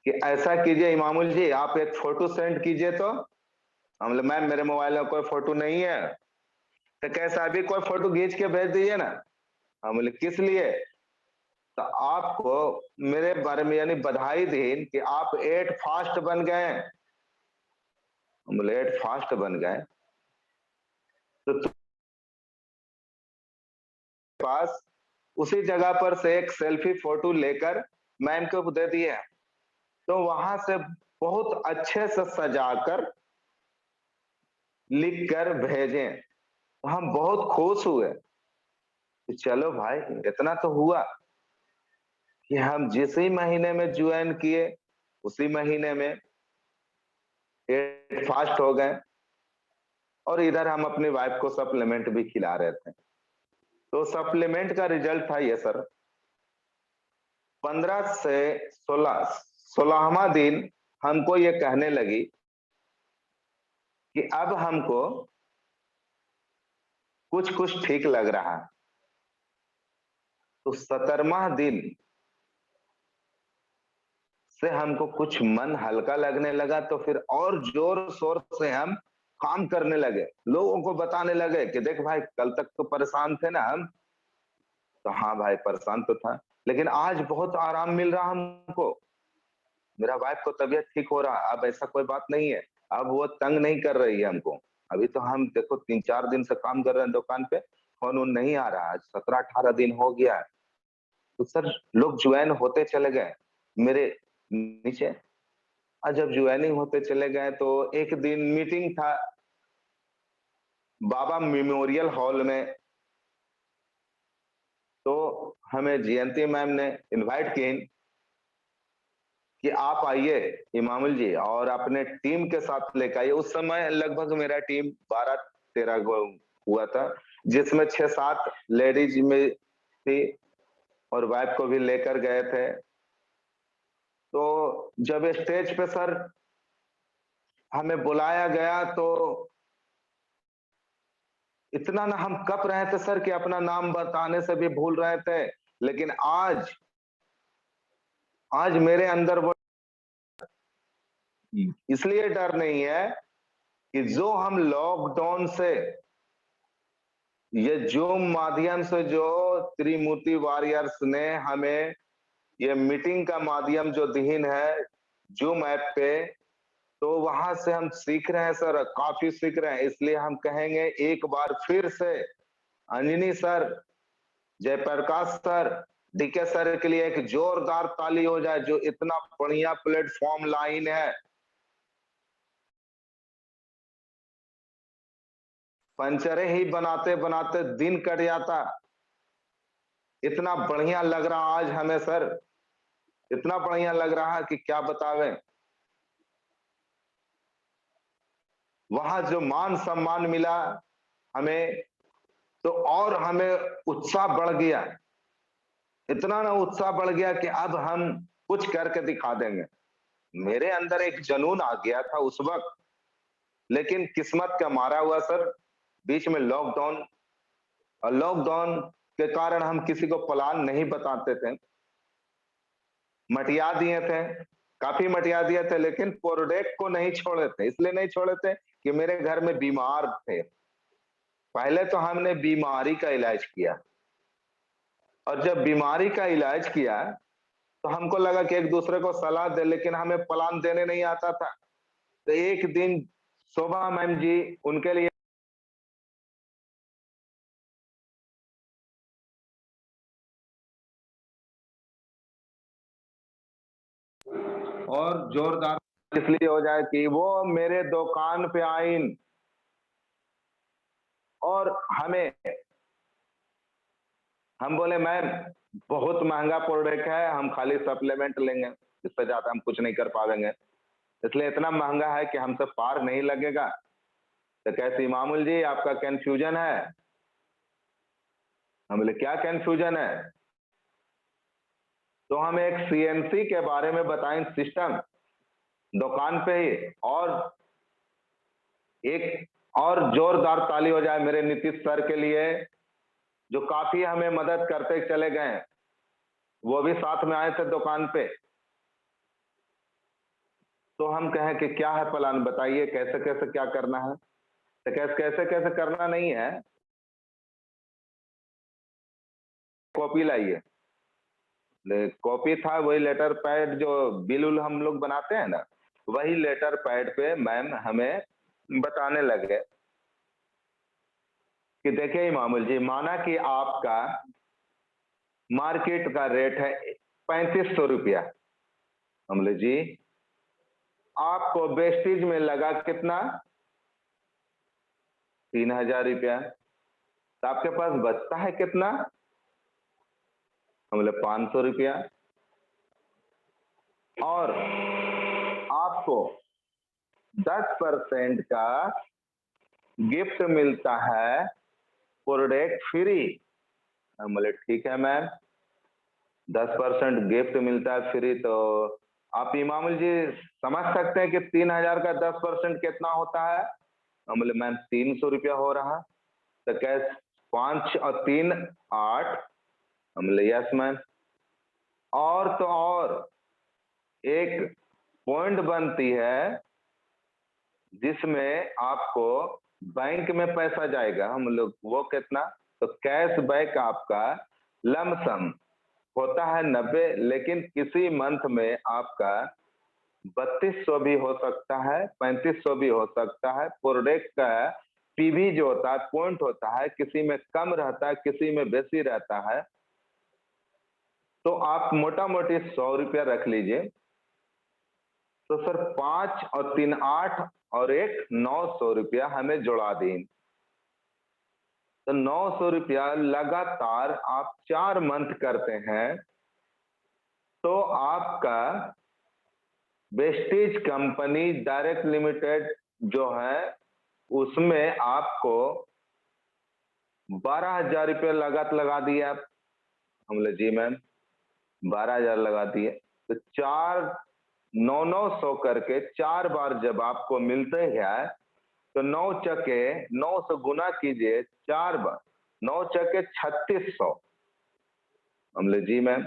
कि ऐसा कीजिए इमामुल जी, आप एक फोटो सेंड कीजिए। तो हम बोले मैम मेरे मोबाइल में कोई फोटो नहीं है। तो कैसा, अभी कोई फोटो खींच के भेज दीजिए ना। हम बोले किस लिए? तो आपको मेरे बारे में यानी बधाई दी कि आप 8 फास्ट बन गए। हम बोले 8 फास्ट बन गए, तो पास उसी जगह पर से एक सेल्फी फोटो लेकर मैम को दे दिए। तो वहां से बहुत अच्छे से सजाकर लिख कर भेजे। तो हम बहुत खुश हुए कि चलो भाई, इतना तो हुआ कि हम जिस ही महीने में ज्वाइन किए उसी महीने में 8 फास्ट हो गए, और इधर हम अपनी वाइफ को सप्लीमेंट भी खिला रहे थे। तो सप्लीमेंट का रिजल्ट था ये सर, 15 से 16वां दिन हमको ये कहने लगी कि अब हमको कुछ कुछ ठीक लग रहा है। तो 17वां दिन से हमको कुछ मन हल्का लगने लगा। तो फिर और जोर शोर से हम काम करने लगे, लोगों को बताने लगे कि देख भाई, कल तक तो परेशान थे ना हम। तो हाँ भाई, परेशान तो था, लेकिन आज बहुत आराम मिल रहा हमको, मेरा वाइफ को तबीयत ठीक हो रहा, अब ऐसा कोई बात नहीं है, अब वो तंग नहीं कर रही है हमको। अभी तो हम देखो 3-4 दिन से काम कर रहे हैं दुकान पे, फोन उन नहीं आ रहा, आज 17-18 दिन हो गया है। तो सर लोग ज्वाइन होते चले गए मेरे नीचे। और जब ज्वाइनिंग होते चले गए तो एक दिन मीटिंग था बाबा मेमोरियल हॉल में। तो हमें जयंती मैम ने इनवाइट की कि आप आइए इमामुल जी और अपने टीम के साथ लेकर आइए। उस समय लगभग मेरा टीम 12-13 हुआ था, जिसमें 6-7 लेडीज में थी और वाइफ को भी लेकर गए थे। तो जब स्टेज पे सर हमें बुलाया गया तो इतना ना हम कप रहे थे सर कि अपना नाम बताने से भी भूल रहे थे। लेकिन आज मेरे अंदर वो इसलिए डर नहीं है कि जो हम लॉकडाउन से ये जूम माध्यम से जो त्रिमूर्ति वॉरियर्स ने हमें ये मीटिंग का माध्यम जो दीन है जूम ऐप पे, तो वहां से हम सीख रहे हैं सर, काफी सीख रहे हैं। इसलिए हम कहेंगे एक बार फिर से Anjani sir, Jayaprakash sir, DK sir के लिए एक जोरदार ताली हो जाए, जो इतना बढ़िया प्लेटफॉर्म लाइन है। पंचरे ही बनाते बनाते दिन कट जाता। इतना बढ़िया लग रहा आज हमें सर, इतना बढ़िया लग रहा है कि क्या बतावे। वहां जो मान सम्मान मिला हमें, तो और हमें उत्साह बढ़ गया। इतना ना उत्साह बढ़ गया कि अब हम कुछ करके दिखा देंगे। मेरे अंदर एक जुनून आ गया था उस वक्त, लेकिन किस्मत का मारा हुआ सर, बीच में लॉकडाउन, और लॉकडाउन के कारण हम किसी को प्लान नहीं बताते थे, मटिया दिए थे, काफी मटिया दिए थे, लेकिन प्रोडक्ट को नहीं छोड़े थे। इसलिए नहीं छोड़े थे कि मेरे घर में बीमार थे। पहले तो हमने बीमारी का इलाज किया, और जब बीमारी का इलाज किया तो हमको लगा कि एक दूसरे को सलाह दे, लेकिन हमें प्लान देने नहीं आता था। तो एक दिन शोभा मैम जी, उनके लिए और जोरदार इसलिए हो जाए कि वो मेरे दुकान पे आईन और हम बोले मैम बहुत महंगा प्रोडक्ट है, हम खाली सप्लीमेंट लेंगे, इससे ज्यादा हम कुछ नहीं कर पाएंगे, इसलिए इतना महंगा है कि हमसे पार नहीं लगेगा। तो कैसे इमामुल जी आपका कंफ्यूजन है? हम बोले क्या कंफ्यूजन है? तो हम एक सीएनसी के बारे में बताएं, सिस्टम दुकान पे ही। और एक और जोरदार ताली हो जाए मेरे नीतीश सर के लिए, जो काफी हमें मदद करते चले गए। वो भी साथ में आए थे दुकान पे। तो हम कहें कि क्या है प्लान, बताइए कैसे कैसे क्या करना है। तो कैसे कैसे कैसे करना नहीं है, कॉपी लाइए। कॉपी था वही लेटर पैड, जो बिल उल हम लोग बनाते हैं ना, वही लेटर पैड पे मैम हमें बताने लगे कि देखिए इमामुल जी, माना कि आपका मार्केट का रेट है 3500 रुपया। हम बोले जी, आपको वेस्टेज में लगा कितना? 3000 रुपया। तो आपके पास बचता है कितना? हम बोले 500 रुपया। और आपको 10% का गिफ्ट मिलता है, प्रोडक्ट फ्री। हम बोले ठीक है मैम, 10% गिफ्ट मिलता है फ्री। तो आप इमामुल जी समझ सकते हैं कि 3000 का 10% कितना होता है? हम बोले मैम 300 रुपया हो रहा। तो कैश 5 और 3 8। हम बोले यस मैम। और तो और एक पॉइंट बनती है जिसमें आपको बैंक में पैसा जाएगा। हम लोग वो कितना? तो कैश बैक आपका लमसम होता है 90, लेकिन किसी मंथ में आपका 3200 भी हो सकता है, 3500 भी हो सकता है। प्रोडक्ट का पीवी जो होता है, पॉइंट होता है, किसी में कम रहता है, किसी में बेसी रहता है। तो आप मोटा मोटी 100 रुपया रख लीजिए। तो सर 5 और 3 8 और एक 900 रुपया हमें जोड़ा दें। तो 900 रुपया लगातार आप 4 मंथ करते हैं तो आपका वेस्टेज कंपनी डायरेक्ट लिमिटेड जो है उसमें आपको 12,000 रुपये लागत लगा दिए आप। हम बोले जी मैम 12,000 लगा दिए। तो 9,900 करके 4 बार जब आपको मिलते हैं तो 9 चके 900 गुना कीजिए 4 बार, 9 चके 3600। हम बोले जी मैम।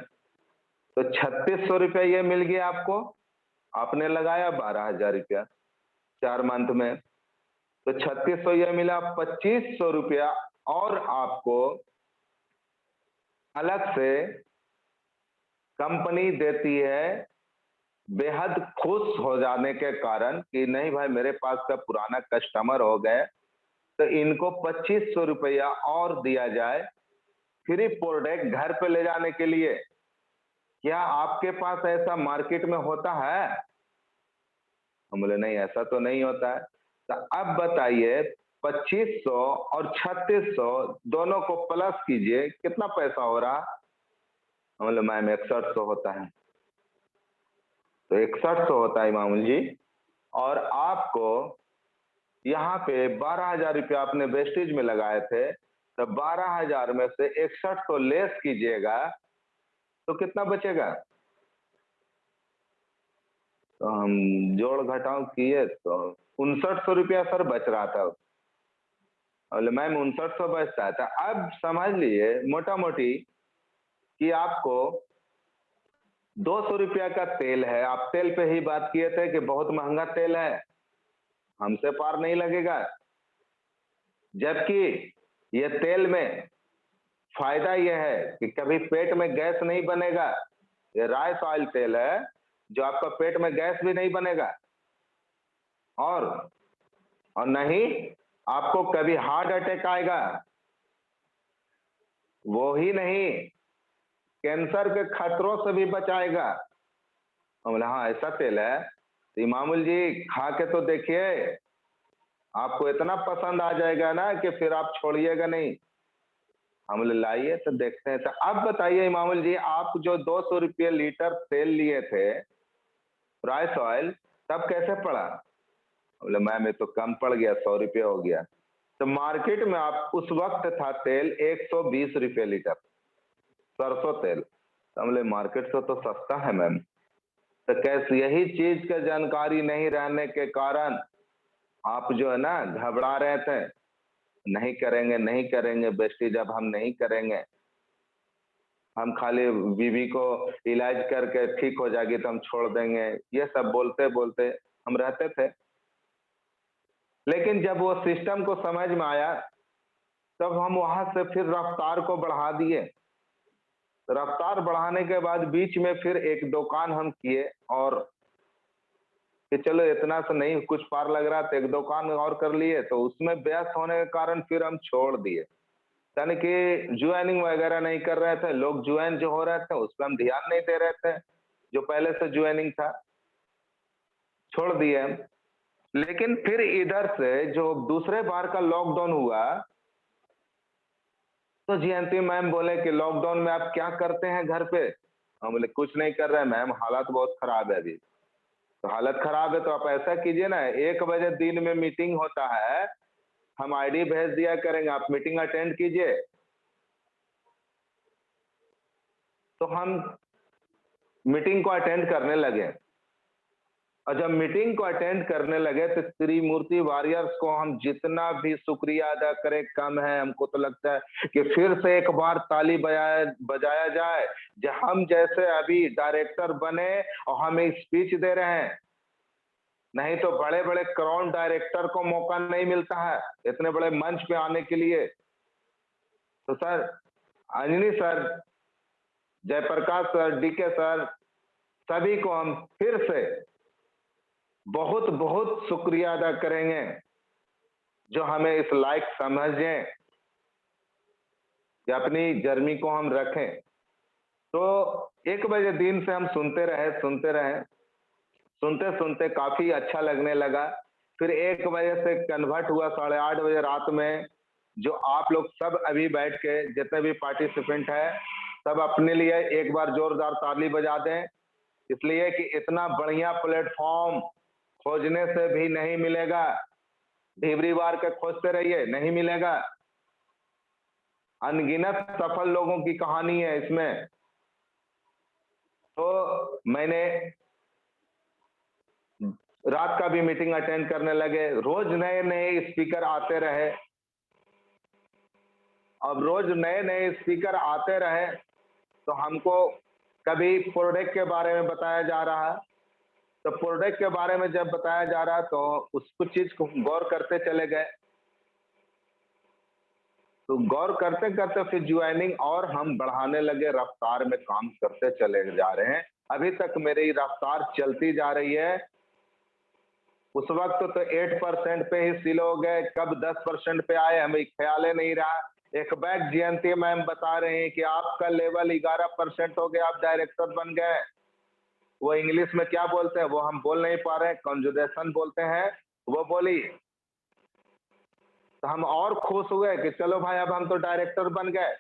तो 3600 रुपया ये मिल गया आपको, आपने लगाया 12,000 रुपया 4 मंथ में, तो 3600 ये मिला। 2500 रुपया और आपको अलग से कंपनी देती है, बेहद खुश हो जाने के कारण कि नहीं भाई मेरे पास का पुराना कस्टमर हो गए, तो इनको 2500 रुपया और दिया जाए फ्री प्रोडक्ट घर पे ले जाने के लिए। क्या आपके पास ऐसा मार्केट में होता है? हम बोले नहीं ऐसा तो नहीं होता है। तो अब बताइए 2500 और 3600 दोनों को प्लस कीजिए, कितना पैसा हो रहा? हम बोले मैम 6100 होता है। तो 6100 होता है मामूल जी। और आपको यहाँ पे 12,000 रुपया आपने वेस्टेज में लगाए थे, तो 12,000 में से 6100 लेस कीजिएगा तो कितना बचेगा? तो हम जोड़ घटाव किए तो 5900 रुपया सर बच रहा था। बोले मैम 5900 बचता था। अब समझ लिए मोटा मोटी कि आपको 200 रुपया का तेल है, आप तेल पे ही बात किए थे कि बहुत महंगा तेल है, हमसे पार नहीं लगेगा। जबकि ये तेल में फायदा यह है कि कभी पेट में गैस नहीं बनेगा। ये राइस ऑयल तेल है जो आपका पेट में गैस भी नहीं बनेगा, और नहीं आपको कभी हार्ट अटैक आएगा, वो ही नहीं कैंसर के खतरों से भी बचाएगा। हम बोले हाँ ऐसा तेल है। तो इमामुल जी खा के तो देखिए, आपको इतना पसंद आ जाएगा ना कि फिर आप छोड़िएगा नहीं। हम बोले लाइए तो देखते हैं। तो अब बताइए इमामुल जी, आप जो 200 रुपये लीटर तेल लिए थे राइस ऑयल, तब कैसे पड़ा? बोले मैम ये तो कम पड़ गया, 100 रुपये हो गया। तो मार्केट में आप उस वक्त था तेल 120 रुपये लीटर सरसों तेल। तो हम बोले मार्केट से तो सस्ता है मैम। तो कैसे यही चीज का जानकारी नहीं रहने के कारण आप जो है ना घबरा रहे थे, नहीं करेंगे नहीं करेंगे वेस्टेज, अब हम नहीं करेंगे, हम खाली बीवी को इलाज करके ठीक हो जाएगी तो हम छोड़ देंगे, ये सब बोलते बोलते हम रहते थे। लेकिन जब वो सिस्टम को समझ में आया तब हम वहां से फिर रफ्तार को बढ़ा दिए। रफ्तार बढ़ाने के बाद बीच में फिर एक दुकान हम किए, और कि चलो इतना से नहीं कुछ पार लग रहा तो एक दुकान और कर लिए, तो उसमें व्यस्त होने के कारण फिर हम छोड़ दिए। यानी कि ज्वाइनिंग वगैरह नहीं कर रहे थे, लोग ज्वाइन जो हो रहे थे उस पर हम ध्यान नहीं दे रहे थे, जो पहले से ज्वाइनिंग था छोड़ दिए हम। लेकिन फिर इधर से जो दूसरे बार का लॉकडाउन हुआ, तो जयंती मैम बोले कि लॉकडाउन में आप क्या करते हैं घर पे? हम बोले कुछ नहीं कर रहे हैं मैम, हालात बहुत खराब है अभी। तो हालत खराब है तो आप ऐसा कीजिए ना, 1 बजे दिन में मीटिंग होता है, हम आईडी भेज दिया करेंगे, आप मीटिंग अटेंड कीजिए। तो हम मीटिंग को अटेंड करने लगे, और जब मीटिंग को अटेंड करने लगे तो त्रिमूर्ति वॉरियर्स को हम जितना भी शुक्रिया अदा करें कम है। हमको तो लगता है कि फिर से एक बार ताली बजाया जाए, जब हम जैसे अभी डायरेक्टर बने और हमें स्पीच दे रहे हैं। नहीं तो बड़े बड़े क्राउन डायरेक्टर को मौका नहीं मिलता है इतने बड़े मंच पे आने के लिए। तो sir, Anjani sir, Jayaprakash sir, DK sir, सभी को हम फिर से बहुत बहुत शुक्रिया अदा करेंगे जो हमें इस लायक समझें कि अपनी जर्नी को हम रखें। तो 1 बजे दिन से हम सुनते रहे सुनते सुनते काफी अच्छा लगने लगा। फिर 1 बजे से कन्वर्ट हुआ 8:30 बजे रात में जो आप लोग सब अभी बैठ के जितने भी पार्टिसिपेंट है सब अपने लिए एक बार जोरदार ताली बजा दें, इसलिए कि इतना बढ़िया प्लेटफॉर्म खोजने से भी नहीं मिलेगा। ढीबरी बार के खोजते रहिए, नहीं मिलेगा। अनगिनत सफल लोगों की कहानी है इसमें। तो मैंने रात का भी मीटिंग अटेंड करने लगे, रोज नए नए स्पीकर आते रहे। अब रोज नए नए स्पीकर आते रहे तो हमको कभी प्रोडक्ट के बारे में बताया जा रहा, तो प्रोडक्ट के बारे में जब बताया जा रहा तो उस कुछ चीज को गौर करते चले गए। तो गौर करते करते फिर ज्वाइनिंग और हम बढ़ाने लगे, रफ्तार में काम करते चले जा रहे हैं। अभी तक मेरी रफ्तार चलती जा रही है। उस वक्त तो 8% पे ही सील हो गए, कब 10% पे आए हमें ख्याल ही नहीं रहा। एक बैग जयंती मैम बता रहे हैं कि आपका लेवल 11% हो गया, आप डायरेक्टर बन गए। वो इंग्लिश में क्या बोलते हैं वो हम बोल नहीं पा रहे, कंजुगेशन बोलते हैं, वो बोली। तो हम और खुश हुए कि चलो भाई अब हम तो डायरेक्टर बन गए।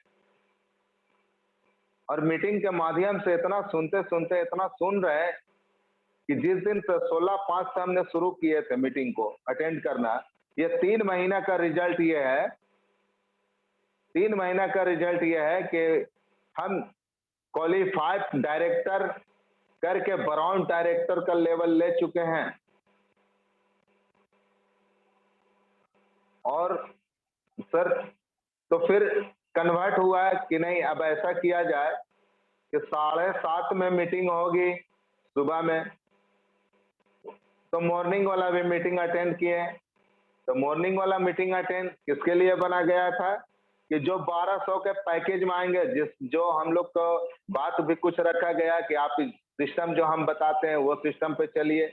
और मीटिंग के माध्यम से इतना सुनते सुनते इतना सुन रहे कि जिस दिन से 16/5 से हमने शुरू किए थे मीटिंग को अटेंड करना, ये 3 महीना का रिजल्ट ये है, 3 महीना का रिजल्ट ये है कि हम क्वालिफाइड डायरेक्टर करके ब्राउन डायरेक्टर का लेवल ले चुके हैं। और सर तो फिर कन्वर्ट हुआ है कि नहीं, अब ऐसा किया जाए कि 7:30 में मीटिंग होगी सुबह में, तो मॉर्निंग वाला भी मीटिंग अटेंड किए। तो मॉर्निंग वाला मीटिंग अटेंड किसके लिए बना गया था कि जो 1200 के पैकेज में आएंगे, जो हम लोग को बात भी कुछ रखा गया कि आप सिस्टम जो हम बताते हैं वो सिस्टम पे चलिए।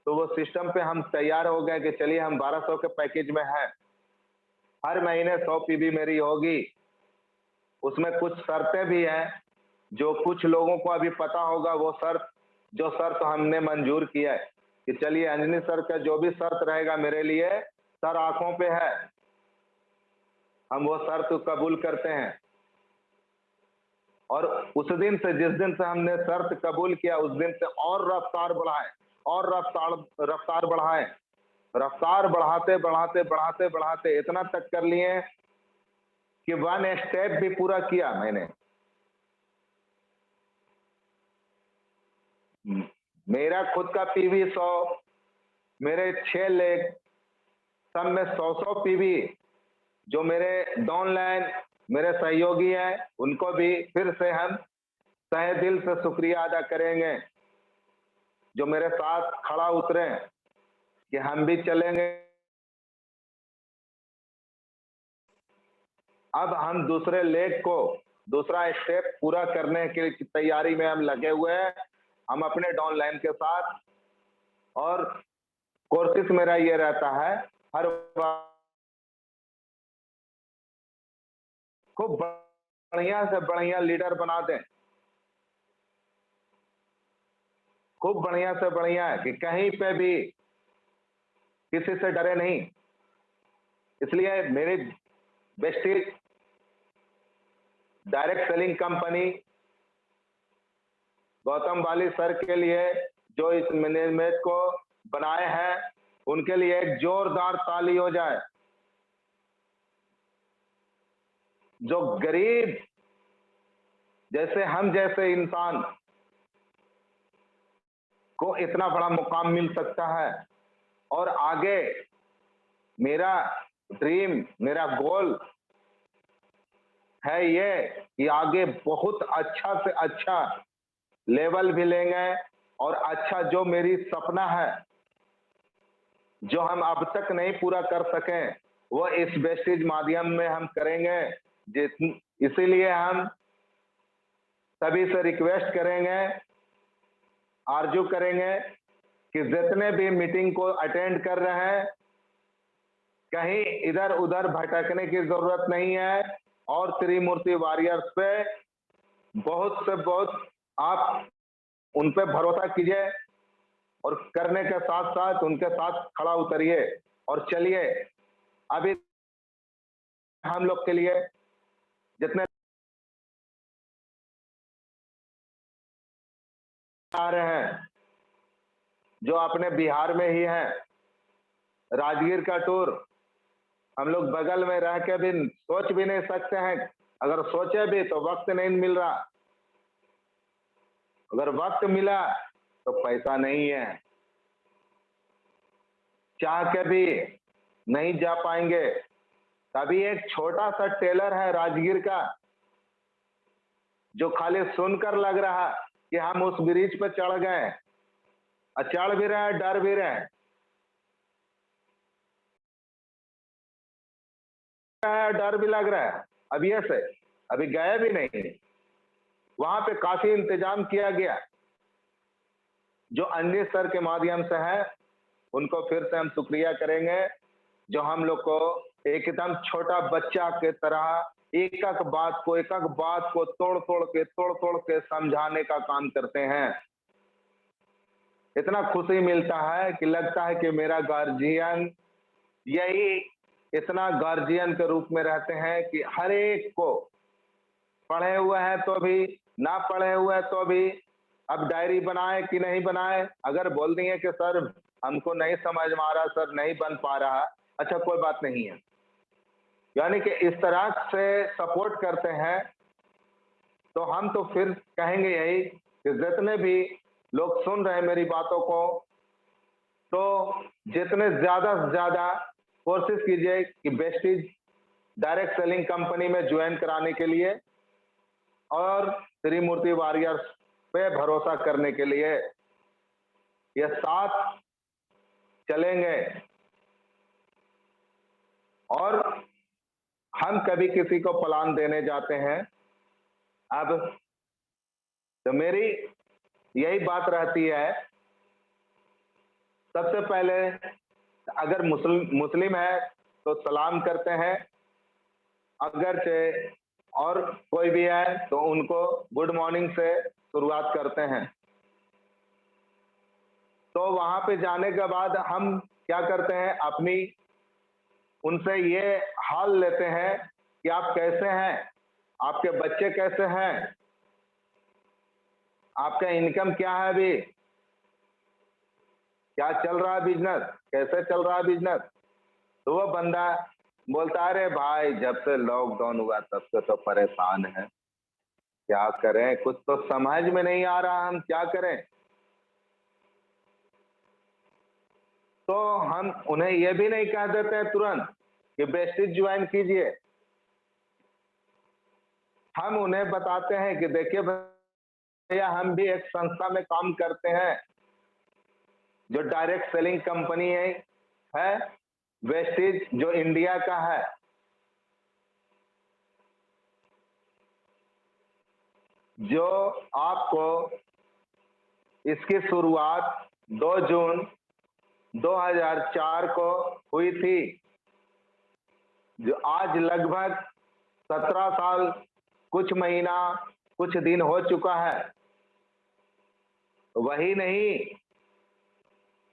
तो वो सिस्टम पे हम तैयार हो गए कि चलिए हम 1200 के पैकेज में हैं, हर महीने 100 पीबी मेरी होगी। उसमें कुछ शर्तें भी हैं जो कुछ लोगों को अभी पता होगा, वो शर्त हमने मंजूर किया है कि चलिए अंजनी सर का जो भी शर्त रहेगा मेरे लिए सर आंखों पे है, हम वो शर्त कबूल करते हैं। और उस दिन से, जिस दिन से हमने शर्त कबूल किया, उस दिन से और रफ्तार बढ़ाएं और रफ्तार बढ़ाएं, रफ्तार बढ़ाते बढ़ाते बढ़ाते बढ़ाते इतना तक कर लिए कि 1 स्टेप भी पूरा किया मैंने। मेरा खुद का पीवी 100, मेरे 6 लेग सब में 100 पीवी, जो मेरे डाउनलाइन मेरे सहयोगी हैं उनको भी फिर से हम तहे दिल से शुक्रिया अदा करेंगे जो मेरे साथ खड़ा उतरे कि हम भी चलेंगे। अब हम दूसरे लेग को, दूसरा स्टेप पूरा करने की तैयारी में हम लगे हुए हैं, हम अपने डाउनलाइन के साथ। और कोशिश मेरा ये रहता है हर बार खूब बढ़िया से बढ़िया लीडर बना दें, खूब बढ़िया से बढ़िया है कि कहीं पे भी किसी से डरे नहीं। इसलिए मेरी besties direct selling company Gautam वाली सर के लिए जो इस मैनेजमेंट को बनाए हैं, उनके लिए एक जोरदार ताली हो जाए। जो गरीब जैसे हम जैसे इंसान को इतना बड़ा मुकाम मिल सकता है। और आगे मेरा ड्रीम, मेरा गोल है ये कि आगे बहुत अच्छा से अच्छा लेवल भी लेंगे और अच्छा जो मेरी सपना है जो हम अब तक नहीं पूरा कर सके वो इस वेस्टेज माध्यम में हम करेंगे। इसीलिए हम सभी से रिक्वेस्ट करेंगे, आरजू करेंगे कि जितने भी मीटिंग को अटेंड कर रहे हैं कहीं इधर उधर भटकने की जरूरत नहीं है। और त्रिमूर्ति वॉरियर्स पे बहुत से बहुत आप उन पे भरोसा कीजिए और करने के साथ साथ उनके साथ खड़ा उतरिए और चलिए। अभी हम लोग के लिए जितने आ रहे हैं, जो अपने बिहार में ही है, राजगीर का टूर हम लोग बगल में रह के भी सोच भी नहीं सकते हैं। अगर सोचे भी तो वक्त नहीं मिल रहा, अगर वक्त मिला तो पैसा नहीं है, चाह के भी नहीं जा पाएंगे। तभी एक छोटा सा टेलर है राजगीर का, जो खाली सुनकर लग रहा कि हम उस ब्रिज पर चढ़ गए, और चढ़ भी रहे हैं, डर भी रहे हैं, डर भी लग रहा है। अब ये से अभी गए भी नहीं, वहां पे काफी इंतजाम किया गया, जो अन्य सर के माध्यम से है उनको फिर से हम शुक्रिया करेंगे, जो हम लोग को एकदम छोटा बच्चा के तरह एक एक बात को तोड़ तोड़ के समझाने का काम करते हैं। इतना खुशी मिलता है कि लगता है कि मेरा गार्जियन यही इतना गार्जियन के रूप में रहते हैं कि हर एक को, पढ़े हुए हैं तो भी, ना पढ़े हुए तो भी, अब डायरी बनाए कि नहीं बनाए, अगर बोल दिए कि सर हमको नहीं समझ में आ रहा, सर नहीं बन पा रहा, अच्छा कोई बात नहीं है, यानी कि इस तरह से सपोर्ट करते हैं। तो हम तो फिर कहेंगे यही कि जितने भी लोग सुन रहे हैं मेरी बातों को, तो जितने ज्यादा से ज्यादा कोशिश कीजिए कि वेस्टीज डायरेक्ट सेलिंग कंपनी में ज्वाइन कराने के लिए और त्रिमूर्ति वॉरियर्स पे भरोसा करने के लिए ये साथ चलेंगे। और हम कभी किसी को प्लान देने जाते हैं, अब तो मेरी यही बात रहती है, सबसे पहले अगर मुस्लिम है तो सलाम करते हैं, अगर और कोई भी है तो उनको गुड मॉर्निंग से शुरुआत करते हैं। तो वहां पे जाने के बाद हम क्या करते हैं, अपनी उनसे ये हाल लेते हैं कि आप कैसे हैं, आपके बच्चे कैसे हैं, आपका इनकम क्या है, अभी क्या चल रहा है बिजनेस, कैसे चल रहा है बिजनेस। तो वो बंदा बोलता है, अरे भाई जब से लॉकडाउन हुआ तब से तो परेशान है, क्या करें, कुछ तो समझ में नहीं आ रहा, हम क्या करें। तो हम उन्हें यह भी नहीं कह देते हैं तुरंत कि वेस्टीज ज्वाइन कीजिए, हम उन्हें बताते हैं कि देखिए भैया हम भी एक संस्था में काम करते हैं जो डायरेक्ट सेलिंग कंपनी है वेस्टीज, जो इंडिया का है, जो आपको इसकी शुरुआत 2 जून 2004 को हुई थी, जो आज लगभग 17 साल कुछ महीना कुछ दिन हो चुका है। वही नहीं,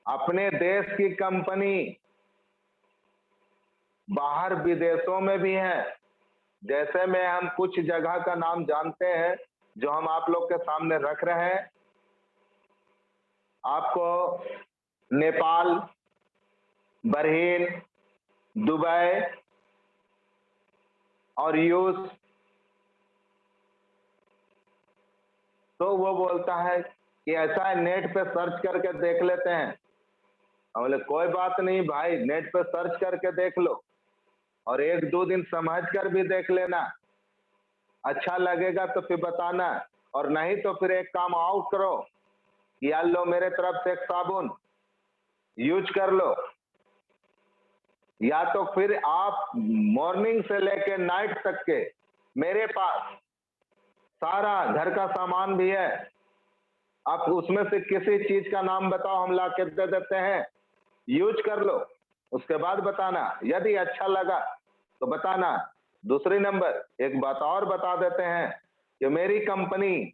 अपने देश की कंपनी बाहर विदेशों में भी है। जैसे में हम कुछ जगह का नाम जानते हैं जो हम आप लोग के सामने रख रहे हैं, आपको नेपाल, बहरीन, दुबई और यूएस। तो वो बोलता है कि ऐसा है, नेट पे सर्च करके देख लेते हैं। हम बोले कोई बात नहीं भाई, नेट पे सर्च करके देख लो और 1-2 दिन समझ कर भी देख लेना, अच्छा लगेगा तो फिर बताना, और नहीं तो फिर एक काम और करो, या लो मेरे तरफ से एक साबुन यूज कर लो, या तो फिर आप मॉर्निंग से लेके नाइट तक के मेरे पास सारा घर का सामान भी है, आप उसमें से किसी चीज का नाम बताओ, हम ला के दे देते हैं, यूज कर लो, उसके बाद बताना, यदि अच्छा लगा तो बताना। दूसरी नंबर एक बात और बता देते हैं कि मेरी कंपनी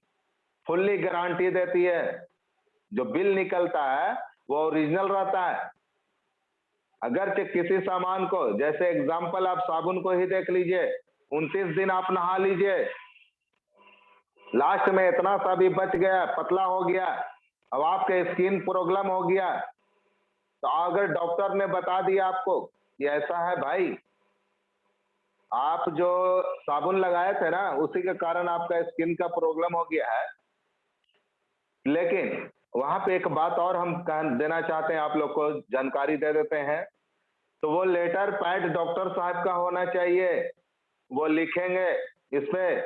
फुल्ली गारंटी देती है, जो बिल निकलता है वो ओरिजिनल रहता है, अगर किसी सामान को, जैसे एग्जाम्पल आप साबुन को ही देख लीजिए, 29 दिन आप नहा लीजिए, लास्ट में इतना सा भी बच गया, पतला हो गया, अब आपके स्किन प्रॉब्लम हो गया, तो अगर डॉक्टर ने बता दिया आपको कि ऐसा है भाई, आप जो साबुन लगाए थे ना उसी के कारण आपका स्किन का प्रॉब्लम हो गया है। लेकिन वहां पे एक बात और हम देना चाहते हैं, आप लोग को जानकारी दे देते हैं। तो वो लेटर पैड डॉक्टर साहब का होना चाहिए, वो लिखेंगे इसमें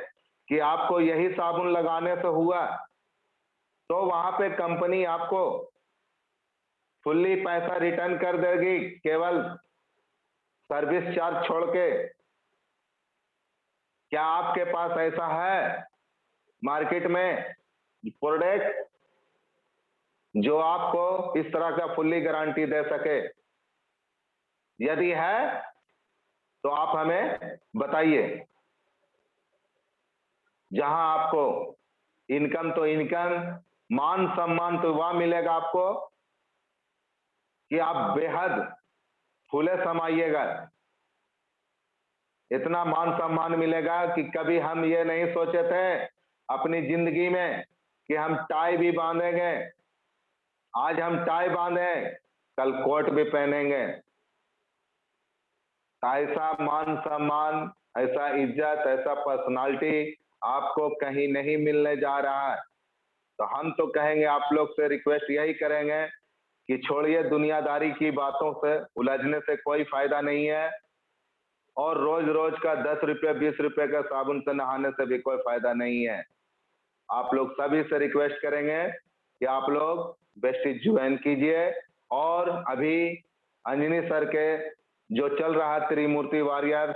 कि आपको यही साबुन लगाने से हुआ, तो वहां पे कंपनी आपको फुल्ली पैसा रिटर्न कर देगी, केवल सर्विस चार्ज छोड़ के। क्या आपके पास ऐसा है मार्केट में प्रोडक्ट जो आपको इस तरह का फुल्ली गारंटी दे सके? यदि है तो आप हमें बताइए। जहां आपको इनकम तो इनकम, मान सम्मान तो वह मिलेगा आपको कि आप बेहद फूले समाइएगा। इतना मान सम्मान मिलेगा कि कभी हम ये नहीं सोचे थे अपनी जिंदगी में कि हम टाई भी बांधेंगे। आज हम टाई बांधे, कल कोट भी पहनेंगे। ऐसा मान सम्मान, ऐसा इज्जत, ऐसा पर्सनालिटी आपको कहीं नहीं मिलने जा रहा है। तो हम तो कहेंगे, आप लोग से रिक्वेस्ट यही करेंगे कि छोड़िए दुनियादारी की बातों से, उलझने से कोई फायदा नहीं है, और रोज रोज का 10 रुपये 20 रुपये का साबुन से नहाने से भी कोई फायदा नहीं है। आप लोग सभी से रिक्वेस्ट करेंगे कि आप लोग बेस्टिज ज्वाइन कीजिए। और अभी अंजनी सर के जो चल रहा है त्रिमूर्ति वॉरियर,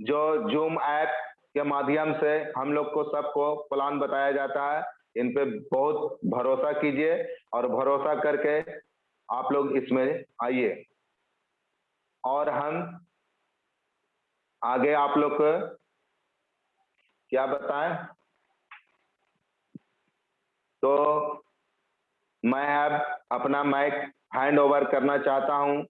जो जूम ऐप के माध्यम से हम लोग को सबको प्लान बताया जाता है, इन पे बहुत भरोसा कीजिए और भरोसा करके आप लोग इसमें आइए। और हम आगे आप लोग को क्या बताएं, तो मैं अब अपना माइक हैंड ओवर करना चाहता हूं